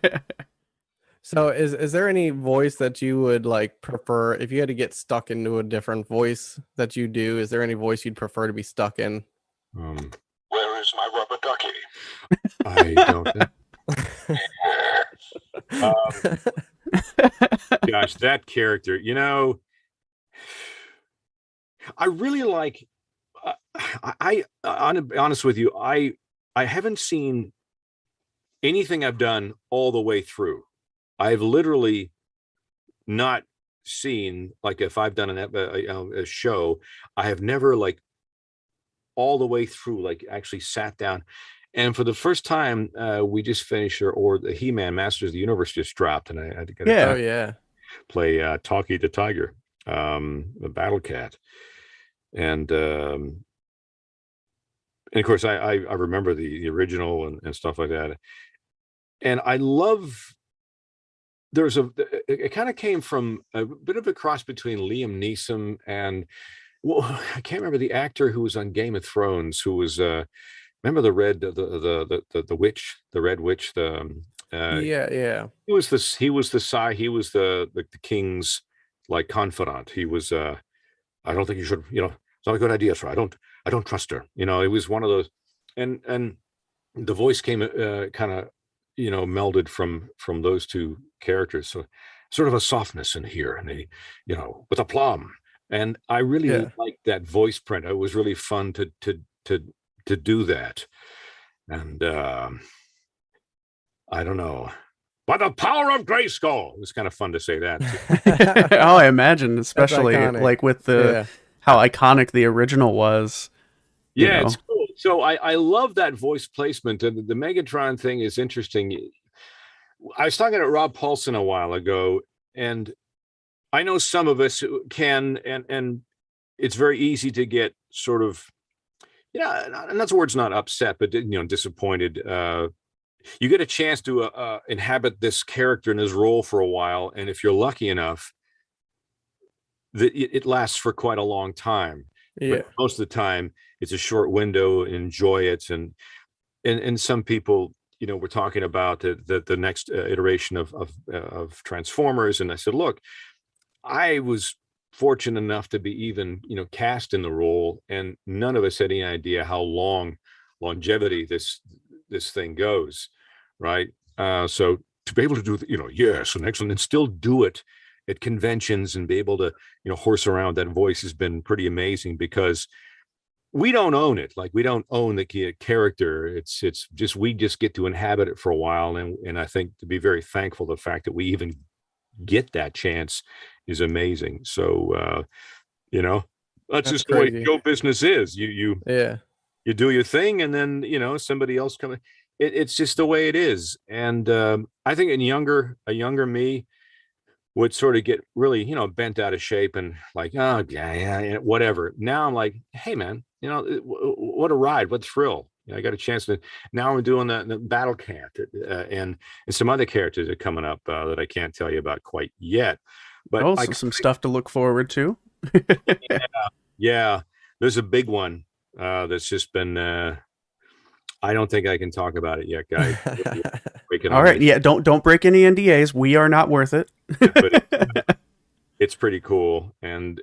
So is there any voice that you would like prefer if you had to get stuck into a different voice that you do? Is there any voice you'd prefer to be stuck in? Where is my rubber ducky? I don't know. Gosh, that character, I really like, honest with you, I haven't seen anything I've done all the way through. I've literally not seen, like, if I've done a show, I have never, like, all the way through, like, actually sat down. And for the first time, we just finished, or the He-Man Masters of the Universe just dropped, and I had to get play Talkie the Tiger, the Battle Cat, and of course I remember the original and stuff like that, and I love. It kind of came from a bit of a cross between Liam Neeson and, well, I can't remember the actor who was on Game of Thrones, who was remember the witch, the Red Witch, he was the king's, like, confidant. He was I don't think you should, it's not a good idea, sir. I don't trust her. It was one of those, and the voice came kind of, melded from those two characters. So sort of a softness in here, and with aplomb. And I really liked that voice print. It was really fun to do that. And I don't know. By the power of Grayskull. It was kind of fun to say that. Oh, I imagine, especially like with how iconic the original was. Yeah, it's cool. So I love that voice placement, and the Megatron thing is interesting. I was talking to Rob Paulson a while ago, and I know some of us can, and it's very easy to get sort of, and that's the word's not upset, but disappointed. You get a chance to inhabit this character in his role for a while, and if you're lucky enough, it lasts for quite a long time. Yeah. But most of the time, it's a short window. Enjoy it, and some people, we're talking about the next iteration of Transformers, and I said, look, I was fortunate enough to be even cast in the role, and none of us had any idea how longevity this thing goes, right? So to be able to do yes, and excellent, and still do it at conventions and be able to horse around that voice has been pretty amazing, because we don't own it. Like, we don't own the character. It's just, we just get to inhabit it for a while, and I think to be very thankful the fact that we even get that chance is amazing. So that's just crazy. The way show business is. You do your thing, and then somebody else comes. It's just the way it is. And I think a younger me would sort of get really bent out of shape and like, oh yeah, whatever. Now I'm like, hey man, what a ride, what thrill. I got a chance to. Now I'm doing the Battle Cat, and some other characters are coming up that I can't tell you about quite yet. But also some stuff to look forward to. Yeah, there's a big one that's just been. I don't think I can talk about it yet, guys. All right, yeah, don't break any NDAs. We are not worth it. But it's pretty cool, and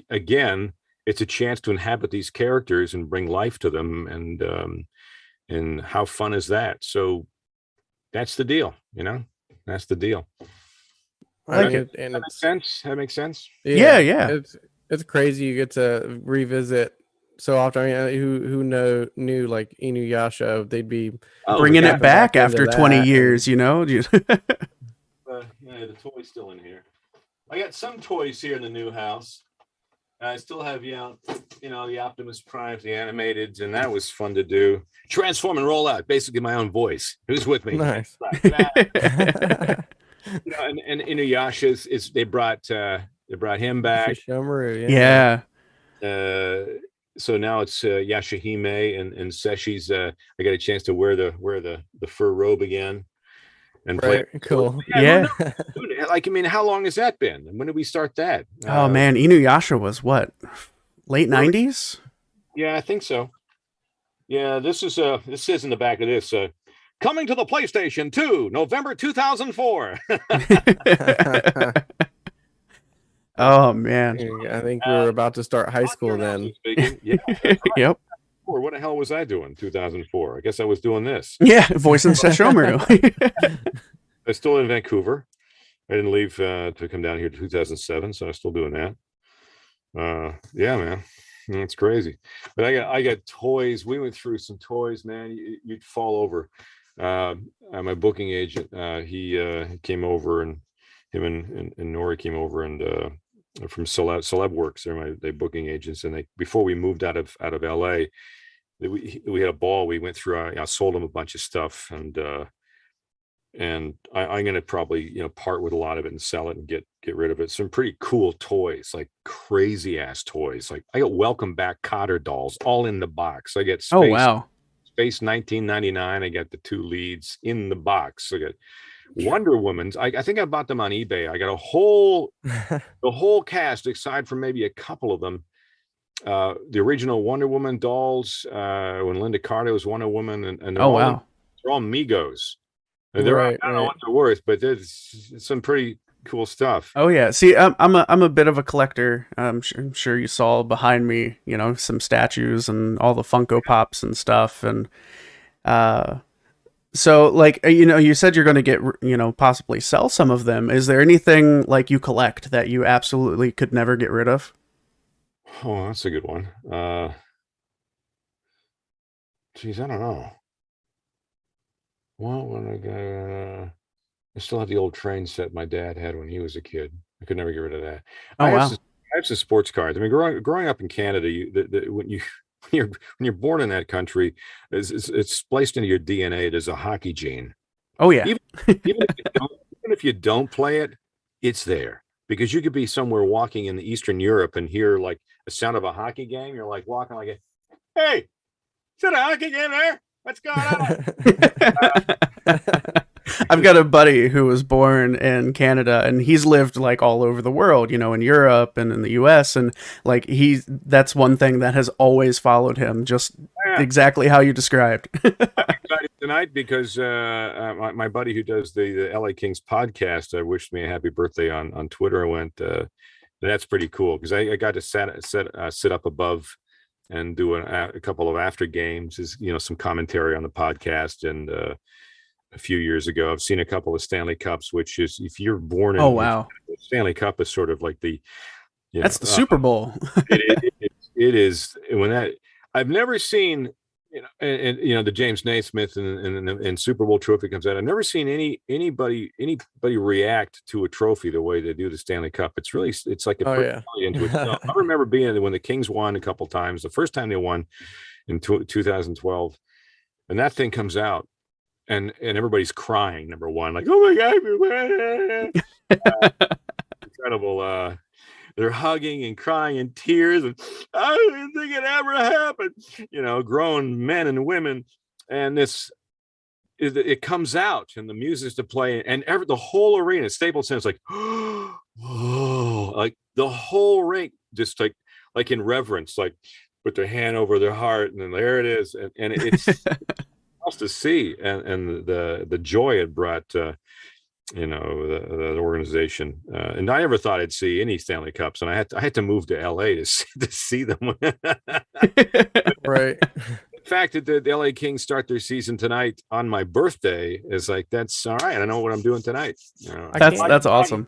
again, it's a chance to inhabit these characters and bring life to them, and how fun is that? So that's the deal, That's the deal. I like it. And That makes sense. That makes sense. Yeah. It's crazy. You get to revisit so often. I mean, who knew like Inuyasha? They'd be bringing it back into after that 20 years. You know. Yeah, the toy's still in here. I got some toys here in the new house. I still have, the Optimus Primes, the animated, and that was fun to do. Transform and roll out, basically my own voice. Who's with me? Nice. And Inuyasha is they brought him back. Sesshōmaru, Yeah. So now it's Yashime and Seshi's. I got a chance to wear the fur robe again. And right. Cool. Yeah. Like, I mean, how long has that been? And when did we start that? Oh man, Inuyasha was what? Late 90s? Yeah, I think so. Yeah, this says in the back of this, coming to the PlayStation 2, November 2004. Oh man. I think we were about to start high school then. Yeah. Yep. What the hell was I doing 2004? I guess I was doing this. Yeah, voicing Sesshōmaru. I'm still in Vancouver. I didn't leave to come down here to 2007, so I'm still doing that. Yeah, man, it's crazy. But I got toys. We went through some toys, man. You'd fall over. My booking agent, he came over, and him and Nori came over, and from Celeb Works. They're my booking agents, and before we moved out of LA, we had a ball. We went through. I sold them a bunch of stuff, and I'm going to probably part with a lot of it and sell it and get rid of it. Some pretty cool toys, like crazy ass toys. Like I got Welcome Back Cotter dolls all in the box. I get Oh wow, Space 1999. I got the 2 leads in the box. I got Wonder Woman's. I think I bought them on eBay. I got the whole cast, aside from maybe a couple of them. The original Wonder Woman dolls, when Linda Carter was Wonder Woman, and they're all Migos. They're I don't know what they're worth, but there's some pretty cool stuff. Oh yeah. See, I'm a bit of a collector. I'm sure you saw behind me, some statues and all the Funko Pops and stuff, and so like you said you're going to get possibly sell some of them. Is there anything like you collect that you absolutely could never get rid of? Oh, that's a good one. Geez, I don't know. Well, when I still have the old train set my dad had when he was a kid. I could never get rid of that. Oh, wow. I have some sports cards. I mean, growing up in Canada, when you're born in that country, it's spliced into your DNA. There's a hockey gene. Oh yeah. Even if you don't play it, it's there. Because you could be somewhere walking in Eastern Europe and hear like a sound of a hockey game. You're like walking like, hey, is that a hockey game there? What's going on? I've got a buddy who was born in Canada, and he's lived like all over the world, in Europe and in the US. And like that's one thing that has always followed him, just exactly how you described. I'm excited tonight because my buddy who does the LA Kings podcast wished me a happy birthday on Twitter. I went, that's pretty cool because I got to sit up above and do a couple of after games, some commentary on the podcast. And a few years ago, I've seen a couple of Stanley Cups, which is, if you're born in, Stanley Cup is sort of like that's the Super Bowl. it is when I've never seen, and the James Naismith and Super Bowl trophy comes out. I've never seen anybody react to a trophy the way they do the Stanley Cup. It's like into itself. I remember being there when the Kings won a couple times. The first time they won in 2012, and that thing comes out, and everybody's crying. Number one, like, oh my God, incredible. They're hugging and crying in tears, and I didn't think it ever happened. Grown men and women, and it comes out, and the music's to play, and the whole arena, Staples Center's like, oh, like the whole ring, just like in reverence, like put their hand over their heart, and then there it is, and it's else to see, and the joy it brought. The organization, and I never thought I'd see any Stanley Cups, and I had to move to LA to see them. Right. The fact that the LA Kings start their season tonight on my birthday is like, that's all right. I know what I'm doing tonight. That's awesome.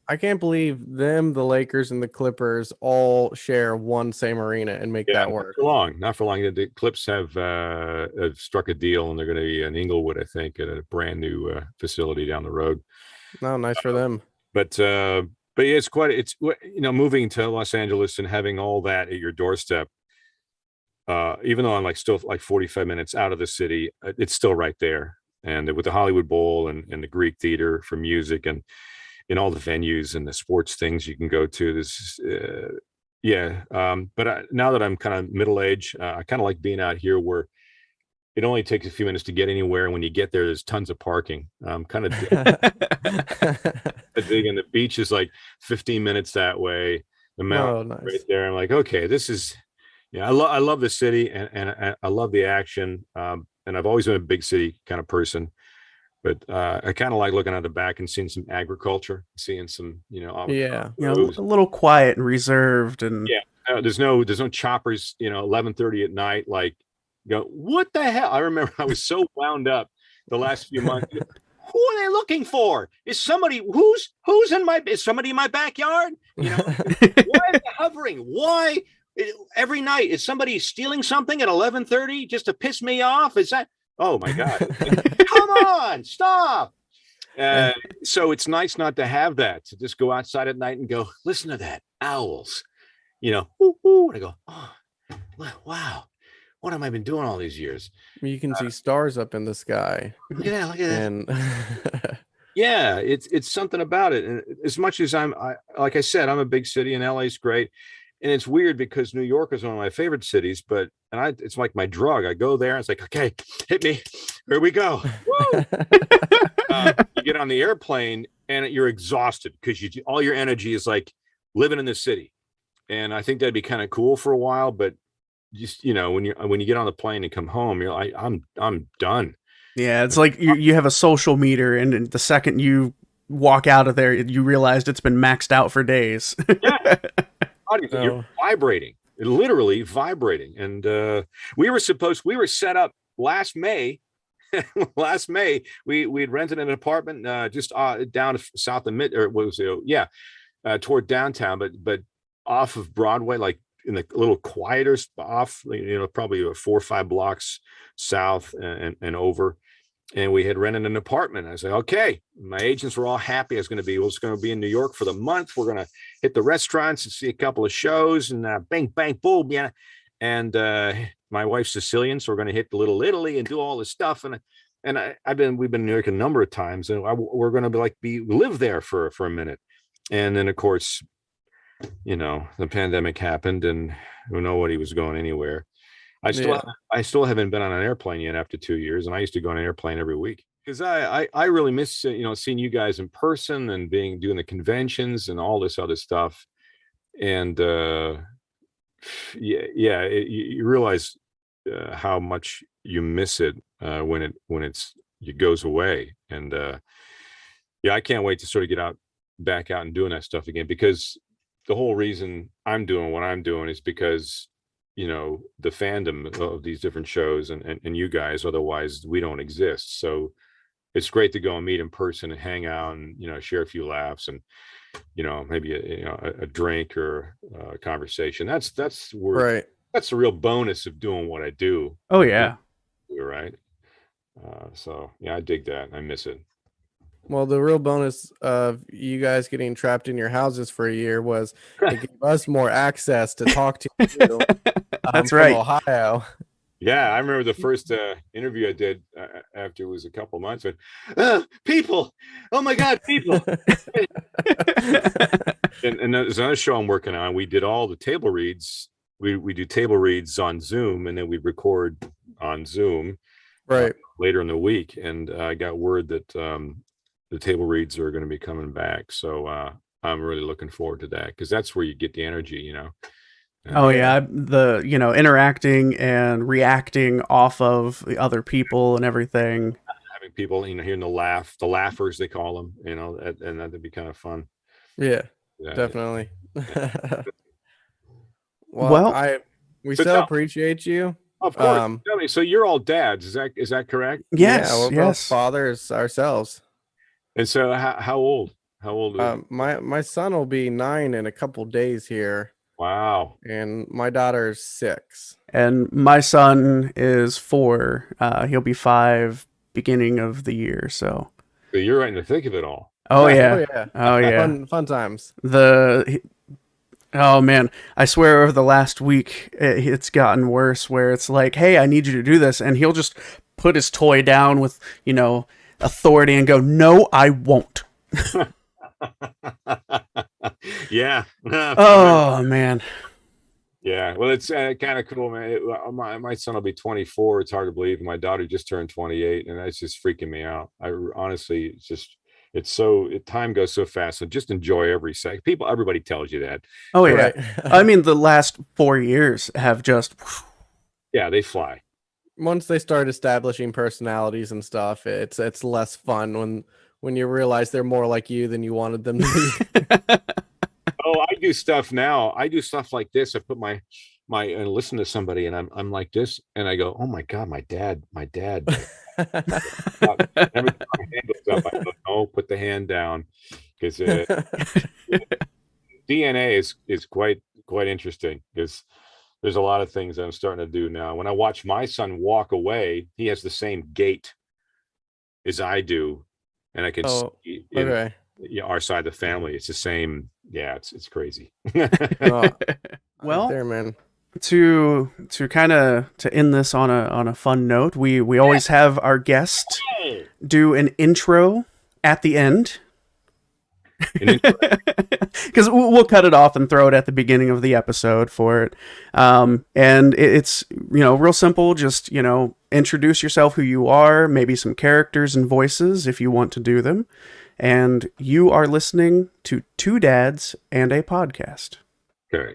I can't believe them, the Lakers, and the Clippers all share one same arena and make that work. Not for long. The Clips have struck a deal, and they're going to be in Inglewood, I think, at a brand new facility down the road. No, nice for them. But yeah, it's moving to Los Angeles and having all that at your doorstep. Even though I'm still 45 minutes out of the city, it's still right there. And with the Hollywood Bowl and the Greek Theater for music and all the venues and the sports things you can go to, this but now that I'm kind of middle-aged, I kind of like being out here where it only takes a few minutes to get anywhere, and when you get there's tons of parking. Kind of big, and the beach is 15 minutes that way. The mountain right there. I'm like, okay, this is I love the city, and I love the action, and I've always been a big city kind of person. But I kind of like looking out the back and seeing some agriculture, seeing some, a little quiet and reserved, and there's no choppers, 11:30 at night. What the hell? I remember I was so wound up the last few months. Who are they looking for? Is somebody is somebody in my backyard? Why are they hovering? Why every night is somebody stealing something at 11:30 just to piss me off? Is that? Oh my God. Come on, stop. So it's nice not to have that, to just go outside at night and go, listen to that, owls, and I go, oh, wow, what have I been doing all these years? You can see stars up in the sky. Look at that. And yeah, it's something about it. And as much as like I said, I'm a big city, and LA's great. And it's weird because New York is one of my favorite cities, it's like my drug. I go there, and it's like, okay, hit me. Here we go. Woo! You get on the airplane and you're exhausted because all your energy is living in the city. And I think that'd be kind of cool for a while, but just, when you get on the plane and come home, you're like, I'm done. Yeah. It's like you have a social meter, and the second you walk out of there, you realized it's been maxed out for days. Yeah. You're vibrating, literally vibrating. And we were set up last May. We'd rented an apartment just down south of toward downtown, but off of Broadway, in the little quieter off, probably 4 or 5 blocks south and over. And we had rented an apartment. I said, okay, my agents were all happy. I was going to be in New York for the month. We're going to hit the restaurants and see a couple of shows, and bang, bang, boom. Yeah. And my wife's Sicilian, so we're going to hit Little Italy and do all this stuff. And we've been in New York a number of times, and we're going to live there for a minute. And then of course, the pandemic happened, and nobody was going anywhere. I still haven't been on an airplane yet after 2 years, and I used to go on an airplane every week because I really miss seeing you guys in person and doing the conventions and all this other stuff. And you realize how much you miss it when it goes away. And I can't wait to sort of get back out and doing that stuff again, because the whole reason I'm doing what I'm doing is because the fandom of these different shows and you guys, otherwise we don't exist. So it's great to go and meet in person and hang out and share a few laughs and maybe a drink or a conversation. That's where that's the real bonus of doing what I do. Oh yeah, You're right. So yeah, I dig that. I miss it. Well, the real bonus of you guys getting trapped in your houses for a year was it gave us more access to talk to you. That's right. Ohio. Yeah, I remember the first interview I did after it was a couple months. People, oh my God, people! and there's another show I'm working on. We did all the table reads. We do table reads on Zoom, and then we record on Zoom later in the week. And I got word that the table reads are going to be coming back. So I'm really looking forward to that, because that's where you get the energy, And, the interacting and reacting off of the other people and everything. Having people, hearing the laughers they call them, and that'd be kind of fun. Yeah, definitely. well, we still appreciate you. Of course. Tell me, so you're all dads, is that correct? Yes, we're both fathers ourselves. And so how old How old are you? My son will be 9 in a couple days here, Wow. and my daughter's 6. And my son is 4. He'll be 5 beginning of the year. So You're right in the thick of it all. Oh Oh yeah. yeah, Oh yeah. fun times. Oh man, I swear over the last week it's gotten worse where it's like, hey, I need you to do this, and he'll just put his toy down with, authority and go, no, I won't. Yeah. Oh man. Yeah. Well, it's kind of cool, man. My son will be 24. It's hard to believe. My daughter just turned 28, and that's just freaking me out. Honestly, time goes so fast. So just enjoy every second. Everybody tells you that. Oh yeah. Right. I mean, the last 4 years have just. Yeah, they fly. Once they start establishing personalities and stuff, it's less fun when you realize they're more like you than you wanted them to be. Oh, I do stuff now. I do stuff like this. I put my and listen to somebody, and I'm like this, and I go, oh my god, my dad. Every time my hand goes up, I go, no, put the hand down, because DNA is quite interesting, because there's a lot of things I'm starting to do now. When I watch my son walk away, he has the same gait as I do, and I can see Okay. our side of the family. It's the same. Yeah, it's crazy. Well, there, man. To kind of to end this on a fun note, we always have our guest do an intro at the end, because we'll cut it off and throw it at the beginning of the episode for it. And it's real simple. Just introduce yourself, who you are, maybe some characters and voices if you want to do them. And you are listening to Two Dads and a Podcast. Okay.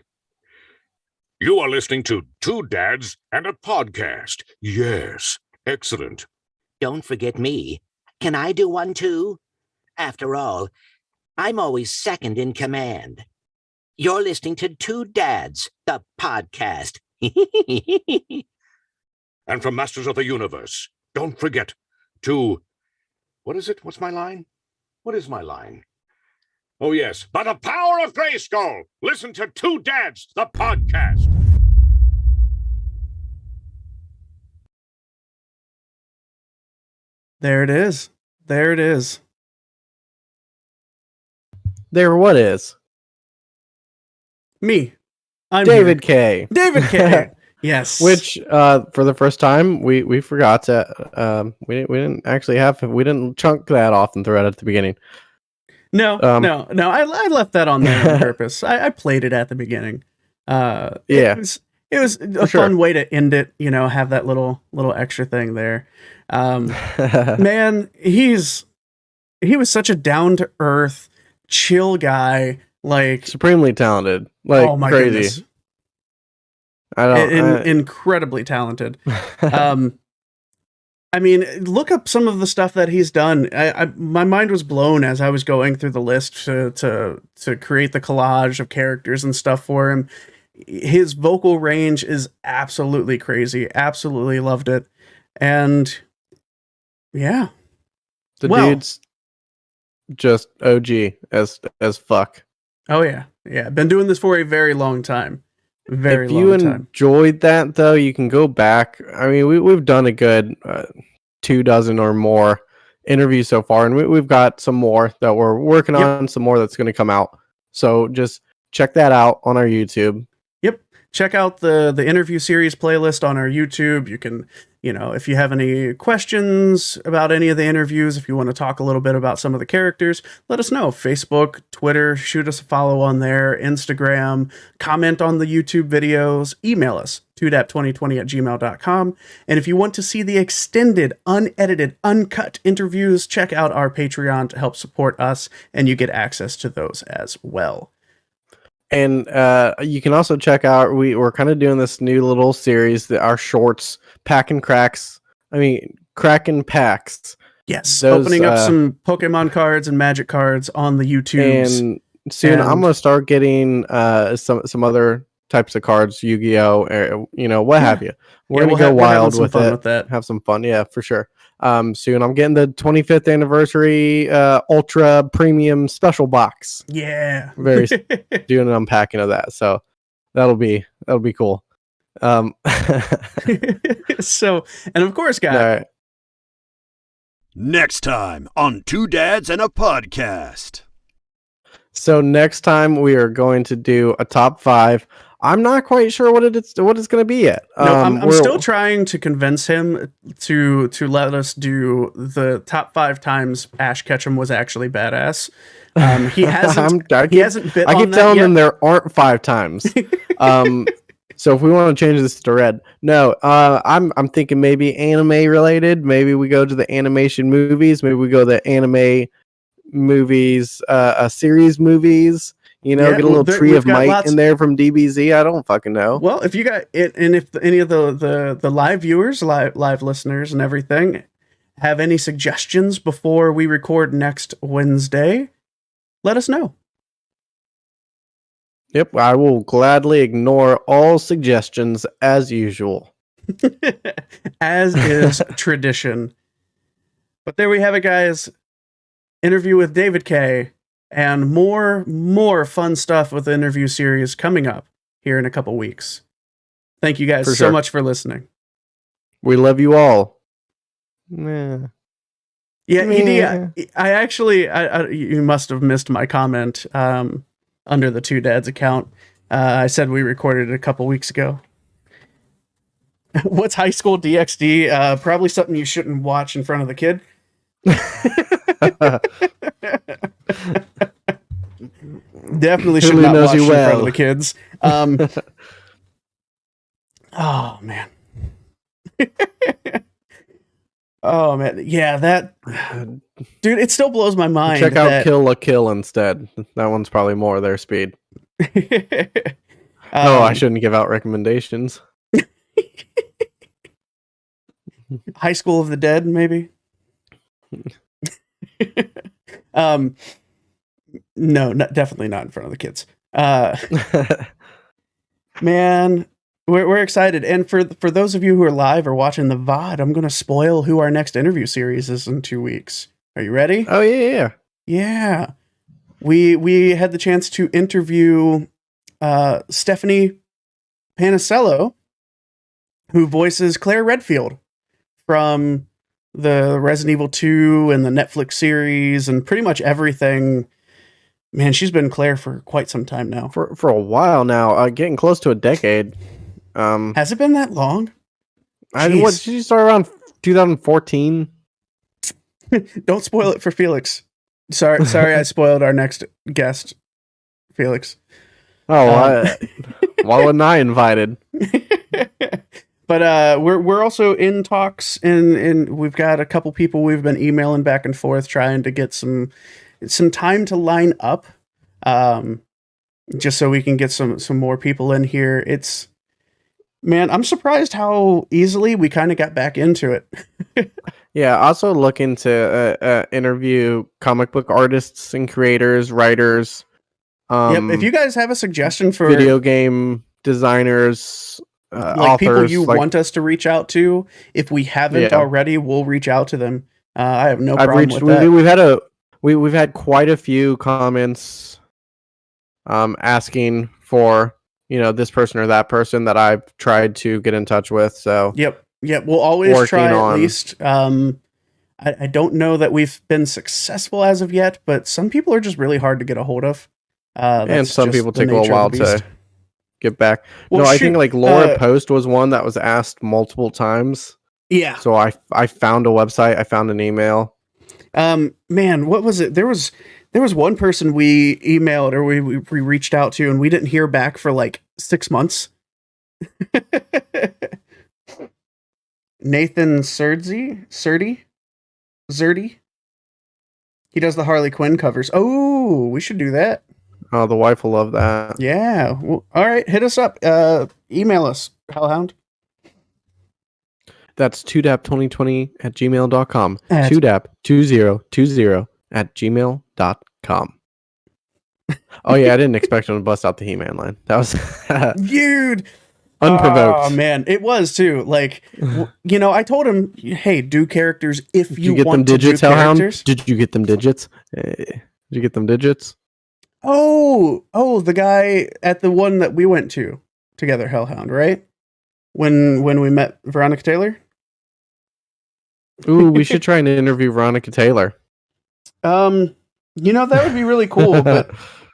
You are listening to Two Dads and a Podcast. Yes. Excellent. Don't forget me. Can I do one too? After all, I'm always second in command. You're listening to Two Dads, the podcast. And from Masters of the Universe, don't forget to... What is it? What's my line? What is my line? Oh, yes. By the power of Grayskull, listen to Two Dads, the podcast. There it is. There it is. There, what is? Me. I'm David Kaye. David Kaye. Yes. Which, for the first time, we forgot to. We didn't chunk that off and throw it at the beginning. No. I left that on there on purpose. I played it at the beginning. Yeah. It was a fun way to end it. Have that little extra thing there. Man, he was such a down to earth, chill guy. Like Supremely talented. Like, oh my crazy. goodness. Incredibly talented. I mean, look up some of the stuff that he's done. My mind was blown as I was going through the list to create the collage of characters and stuff for him. His vocal range is absolutely crazy. Absolutely loved it. And yeah. Dude's just OG as fuck. Oh yeah. Yeah. Been doing this for a very long time. If you enjoyed that, though, you can go back. I mean, we've done a good 24 or more interviews so far, and we've got some more that we're working on, some more that's going to come out. So just check that out on our YouTube. Yep. Check out the interview series playlist on our YouTube. You can, if you have any questions about any of the interviews, if you want to talk a little bit about some of the characters, let us know. Facebook, Twitter, shoot us a follow on there, Instagram, comment on the YouTube videos, email us, 2dap2020@gmail.com. And if you want to see the extended, unedited, uncut interviews, check out our Patreon to help support us, and you get access to those as well. And you can also check out, we're kind of doing this new little series, our shorts, Cracking Packs. Yes, those, opening up some Pokemon cards and Magic cards on the YouTubes. And soon I'm going to start getting some other types of cards, Yu-Gi-Oh, what have you. We're going to go wild with it, have some fun, yeah, for sure. soon. I'm getting the 25th anniversary ultra premium special box. Yeah. Very doing an unpacking of that. So that'll be cool. So, and of course, guys. Right. Next time on Two Dads and a Podcast. So next time we are going to do a top 5. I'm not quite sure what it's going to be yet. No, I'm still trying to convince him to let us do the top 5 times Ash Ketchum was actually badass. He hasn't. He hasn't bit. I keep telling him there aren't 5 times. So if we want to change this to red, no. I'm thinking maybe anime related. Maybe we go to the animation movies. Maybe we go to the anime movies, series movies. You know, get a little Tree of Might in there from DBZ. I don't fucking know. Well, if you got it, and if any of the live viewers, live listeners, and everything have any suggestions before we record next Wednesday, let us know. Yep, I will gladly ignore all suggestions as usual. As is tradition. But there we have it, guys. Interview with David Kaye, and more fun stuff with the interview series coming up here in a couple weeks. Thank you guys so much for listening. We love you all. Yeah, ED, I actually, you must have missed my comment under the Two Dads account. I said we recorded it a couple weeks ago. What's High School DxD? Probably something you shouldn't watch in front of the kid. Definitely should not watch in front of the kids. Oh man. Oh man, yeah, that dude, it still blows my mind. Check out Kill la Kill instead. That one's probably more their speed. I shouldn't give out recommendations. High School of the Dead, maybe. No, definitely not in front of the kids. Man, we're excited, and for those of you who are live or watching the VOD, I'm going to spoil who our next interview series is in 2 weeks. Are you ready? Oh yeah. We had the chance to interview Stephanie Panicello, who voices Claire Redfield from the Resident Evil 2 and the Netflix series and pretty much everything. Man, she's been Claire for quite some time now. For a while now, getting close to a decade. Has it been that long? Did she start around 2014? Don't spoil it for Felix. Sorry, I spoiled our next guest, Felix. Oh, why wasn't I invited? But we're also in talks, and we've got a couple people we've been emailing back and forth trying to get some time to line up, just so we can get some more people in here. Man, I'm surprised how easily we kind of got back into it. Yeah, also looking to interview comic book artists and creators, writers. If you guys have a suggestion for video game designers, like authors, people you want us to reach out to, if we haven't already, we'll reach out to them. I have no problem with that. We've had quite a few comments asking for this person or that person that I've tried to get in touch with. So yep, we'll always try at least. I don't know that we've been successful as of yet, but some people are just really hard to get a hold of. And some people take a little while to get back. Well, I think like Laura Post was one that was asked multiple times. Yeah. So I found a website. I found an email. Man, what was it? There was one person we emailed or we reached out to, and we didn't hear back for like 6 months. Nathan Zerdy. He does the Harley Quinn covers. Oh, we should do that. Oh, the wife will love that. Yeah. Well, all right, hit us up. Email us, Hellhound. That's 2dap2020@gmail.com. 2dap2020@gmail.com. Oh yeah, I didn't expect him to bust out the He-Man line. That was dude. Unprovoked. Oh man, it was too. Like, I told him, "Hey, do characters if Did you get them want to do digits, Hellhound? characters." Did you get them digits? Did you get them digits? Oh, the guy at the one that we went to together, Hellhound, right? When we met Veronica Taylor. Ooh, we should try and interview Veronica Taylor. That would be really cool. But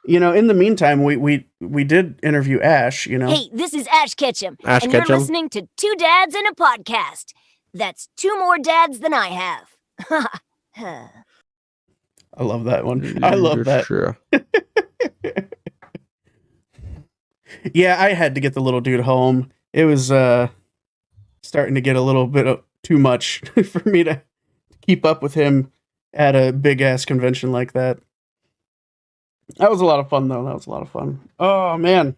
in the meantime, we did interview Ash. Hey, this is Ash Ketchum, Ash and Ketchum? you're listening to Two Dads and a Podcast. That's 2 more dads than I have. I love that one. I love that. Sure. Yeah, I had to get the little dude home. It was starting to get a little bit too much for me to keep up with him at a big ass convention like that. That was a lot of fun, though. That was a lot of fun. Oh man!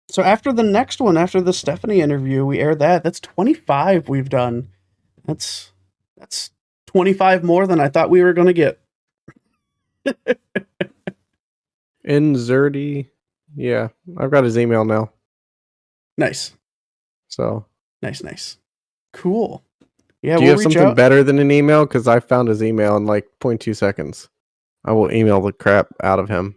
So after the next one, after the Stephanie interview, we aired that. That's 25 we've done. That's 25 more than I thought we were going to get. In Zerdy, yeah, I've got his email now. Nice. So Nice. Cool. Yeah, do we'll you have reach something out. better than an email? Because I found his email in like 0.2 seconds. I will email the crap out of him.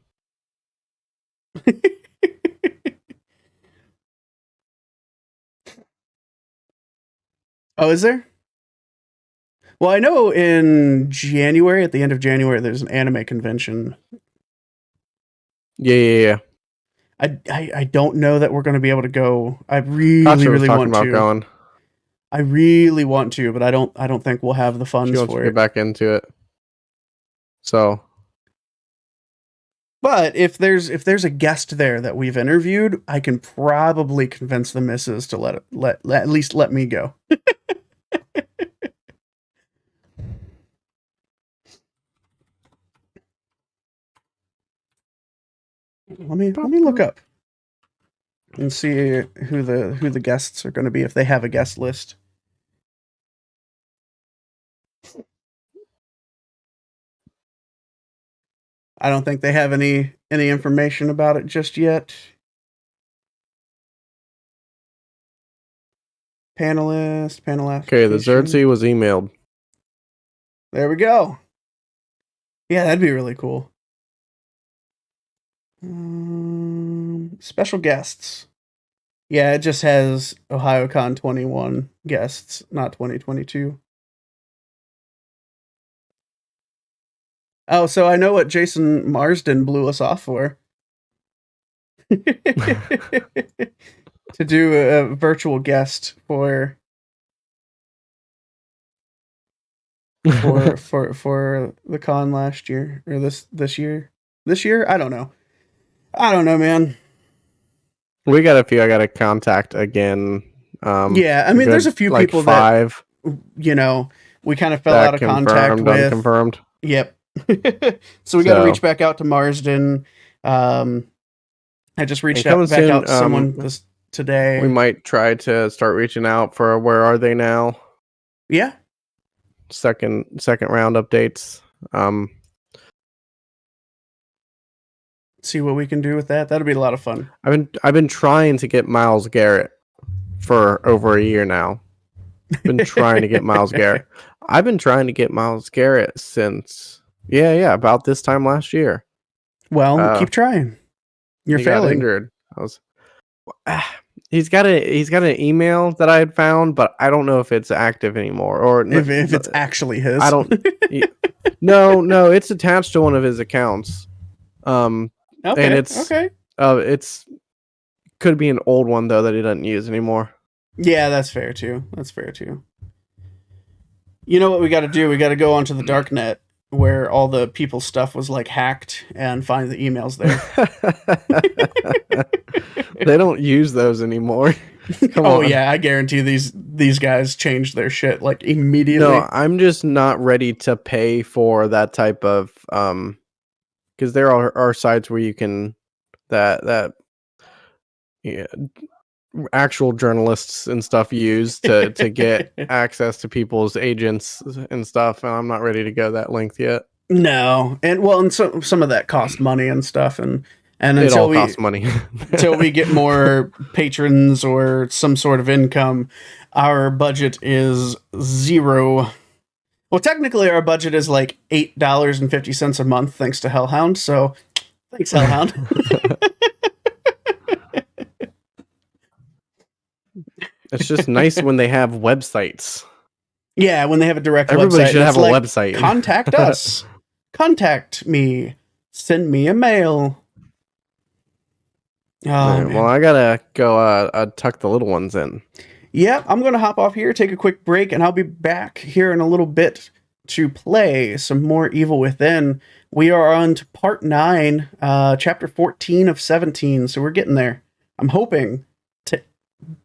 Oh, is there? Well, I know in January, at the end of January, there's an anime convention. Yeah. I don't know that we're going to be able to go. I really Tasha was really talking want about to. going. I really want to, but I don't think we'll have the funds She wants for to it. get back into it. So, But if there's a guest there that we've interviewed, I can probably convince the missus to at least let me go. Let me look up and see who the guests are going to be if they have a guest list. I don't think they have any information about it just yet. Panelist. okay, the Xerxes was emailed. There we go. Yeah, that'd be really cool. Special guests. Yeah, it just has OhioCon 21 guests, not 2022. Oh, so I know what Jason Marsden blew us off for. To do a virtual guest for the con last year or this year. This year? I don't know, man. We got a few I got to contact again. Yeah, I mean, there's a few like people 5 that, we kind of fell out of contact with. Unconfirmed. Yep. So we got to reach back out to Marsden. I just reached back out to someone today. We might try to start reaching out for where are they now? Yeah. Second round updates. See what we can do with that. That'll be a lot of fun. I've been trying to get Miles Garrett for over a year now. Been trying to get Miles Garrett. I've been trying to get Miles Garrett since about this time last year. Well, keep trying. You're failing. Got injured. He's got an email that I had found, but I don't know if it's active anymore or if it's actually his. I don't. No, it's attached to one of his accounts. Okay, and it's could be an old one though that he doesn't use anymore. Yeah, that's fair too. You know what we got to do? We got to go onto the darknet where all the people's stuff was like hacked and find the emails there. They don't use those anymore. Come on. Yeah, I guarantee these guys changed their shit like immediately. No, I'm just not ready to pay for that type of because there are sites where you can actual journalists and stuff use to get access to people's agents and stuff, and I'm not ready to go that length yet. No, and so some of that cost money and stuff, and And it until all costs money. until we get more patrons or some sort of income, our budget is zero. Well, technically, our budget is like $8.50 a month, thanks to Hellhound. So, thanks, Hellhound. It's just nice when they have websites. Yeah, when they have a direct Everybody website. should have a like, website. Contact us. Contact me. Send me a mail. Oh, Right, well, I gotta go tuck the little ones in. Yeah, I'm going to hop off here, take a quick break, and I'll be back here in a little bit to play some more Evil Within. We are on to part 9, chapter 14 of 17, so we're getting there. I'm hoping to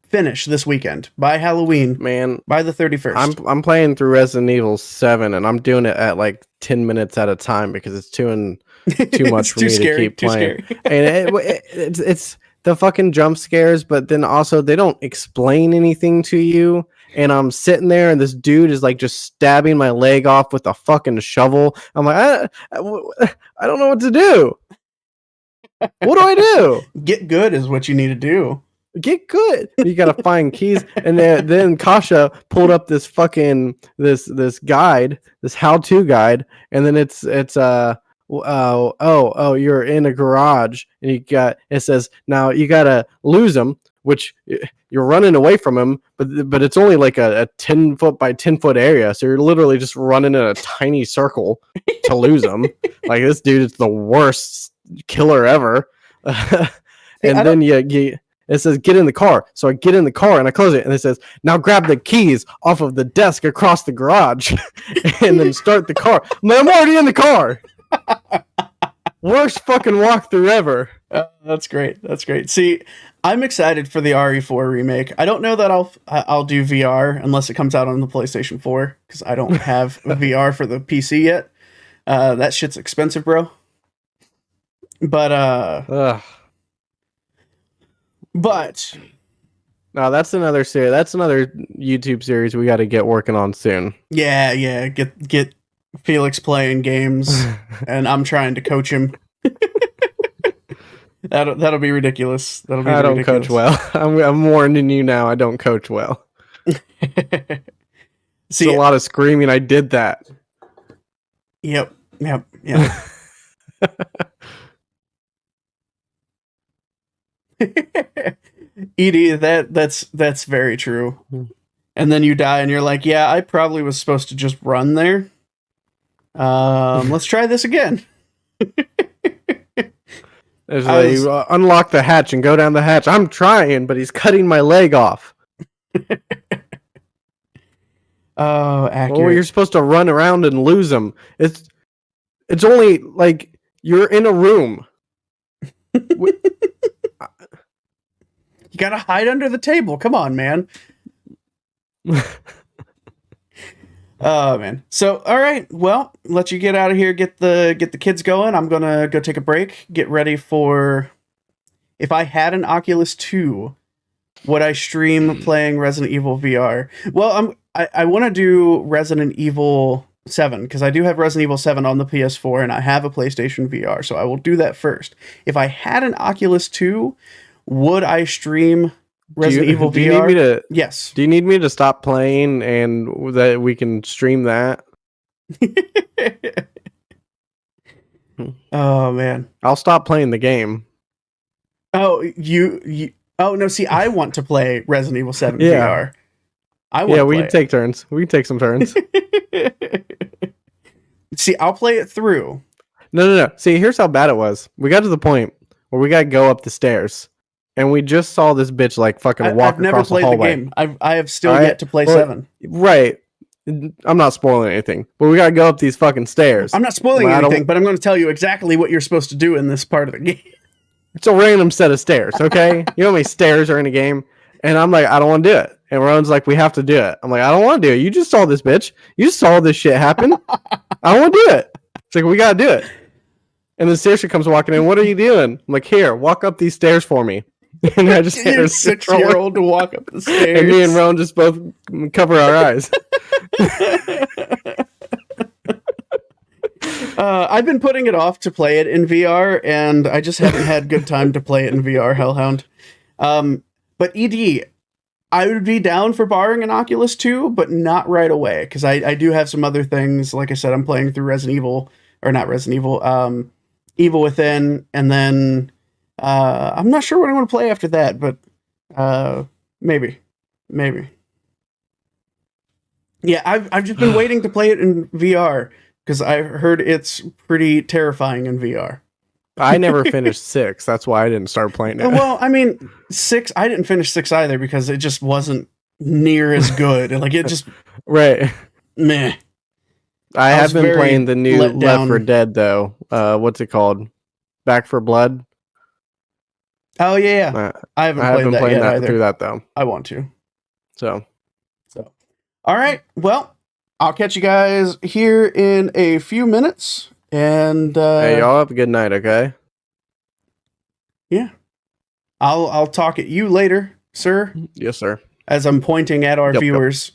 finish this weekend by Halloween, Man, by the 31st. I'm playing through Resident Evil 7, and I'm doing it at like 10 minutes at a time because it's too much for me to keep playing. And it's the fucking jump scares, but then also they don't explain anything to you. And I'm sitting there, and this dude is like just stabbing my leg off with a fucking shovel. I'm like, I don't know what to do. What do I do? Get good is what you need to do. Get good. You gotta find keys, and then Kasha pulled up this fucking this guide, this how-to guide, and then it's you're in a garage, and it says now you gotta lose him, which you're running away from him, but it's only like a 10-foot by 10-foot area, so you're literally just running in a tiny circle to lose him. Like, this dude is the worst killer ever. And then it says, get in the car. So I get in the car and I close it. And it says, now grab the keys off of the desk across the garage and then start the car. I'm already in the car. Worst fucking walkthrough ever. That's great. That's great. See, I'm excited for the RE4 remake. I don't know that I'll do VR unless it comes out on the PlayStation 4, because I don't have VR for the PC yet. That shit's expensive, bro. But no, that's another series. That's another YouTube series we got to get working on soon. Yeah. Get Felix playing games, and I'm trying to coach him. That'll be ridiculous. I don't coach well. I'm warning you now. I don't coach well. See, it's a lot of screaming. I did that. Yep. Edie, that's very true. And then you die, and you're like, yeah, I probably was supposed to just run there. Let's try this again. Unlock the hatch and go down the hatch. I'm trying, but he's cutting my leg off. Oh, accurate. Well, you're supposed to run around and lose him. It's only like you're in a room. You gotta hide under the table. Come on, man. Oh, man. So, all right. Well, let you get out of here. Get the kids going. I'm gonna go take a break. Get ready for. If I had an Oculus 2, would I stream playing Resident Evil VR? Well, I want to do Resident Evil 7 because I do have Resident Evil 7 on the PS4 and I have a PlayStation VR, so I will do that first. If I had an Oculus 2, would I stream Resident Evil VR? Do you need me to? Yes. Do you need me to stop playing and that we can stream that? Oh man, I'll stop playing the game. Oh, you. Oh no, see, I want to play Resident Evil 7 VR. We can take turns. We can take some turns. See, I'll play it through. No. See, here's how bad it was. We got to the point where we got to go up the stairs. And we just saw this bitch like fucking walk I've never across played the hallway. the game. I have still yet to play 7. Right. I'm not spoiling anything. But we got to go up these fucking stairs. I'm not spoiling anything, but I'm going to tell you exactly what you're supposed to do in this part of the game. It's a random set of stairs, okay? You know how many stairs are in a game? And I'm like, I don't want to do it. And Ron's like, we have to do it. I'm like, I don't want to do it. You just saw this bitch. You just saw this shit happen. I don't want to do it. It's like, we got to do it. And then Saoirse comes walking in. What are you doing? I'm like, here, walk up these stairs for me. And I just hit her 6-year-old to walk up the stairs. And me and Ron just both cover our eyes. I've been putting it off to play it in VR, and I just haven't had good time to play it in VR, Hellhound. But ED, I would be down for borrowing an Oculus 2, but not right away, because I do have some other things. Like I said, I'm playing through Evil Within, and then I'm not sure what I want to play after that, but maybe. Yeah, I've just been waiting to play it in VR, because I've heard it's pretty terrifying in VR. I never finished 6. That's why I didn't start playing it. Well, I mean, 6, I didn't finish 6 either because it just wasn't near as good. Like, it just... Right. Meh. I have been playing the new Left 4 Dead, though. What's it called? Back 4 Blood? Oh, yeah. I haven't played that yet either. Through that, though. I want to. So. All right. Well, I'll catch you guys here in a few minutes. And hey, y'all have a good night, okay? Yeah. I'll talk at you later, sir. Yes, sir. As I'm pointing at our viewers.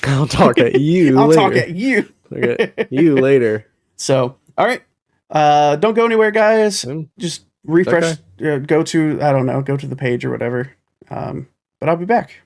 I'll talk at you I'll later. talk at you. Okay. You later. So, all right. Don't go anywhere, guys. Just refresh. Okay. Go to the page or whatever. But I'll be back.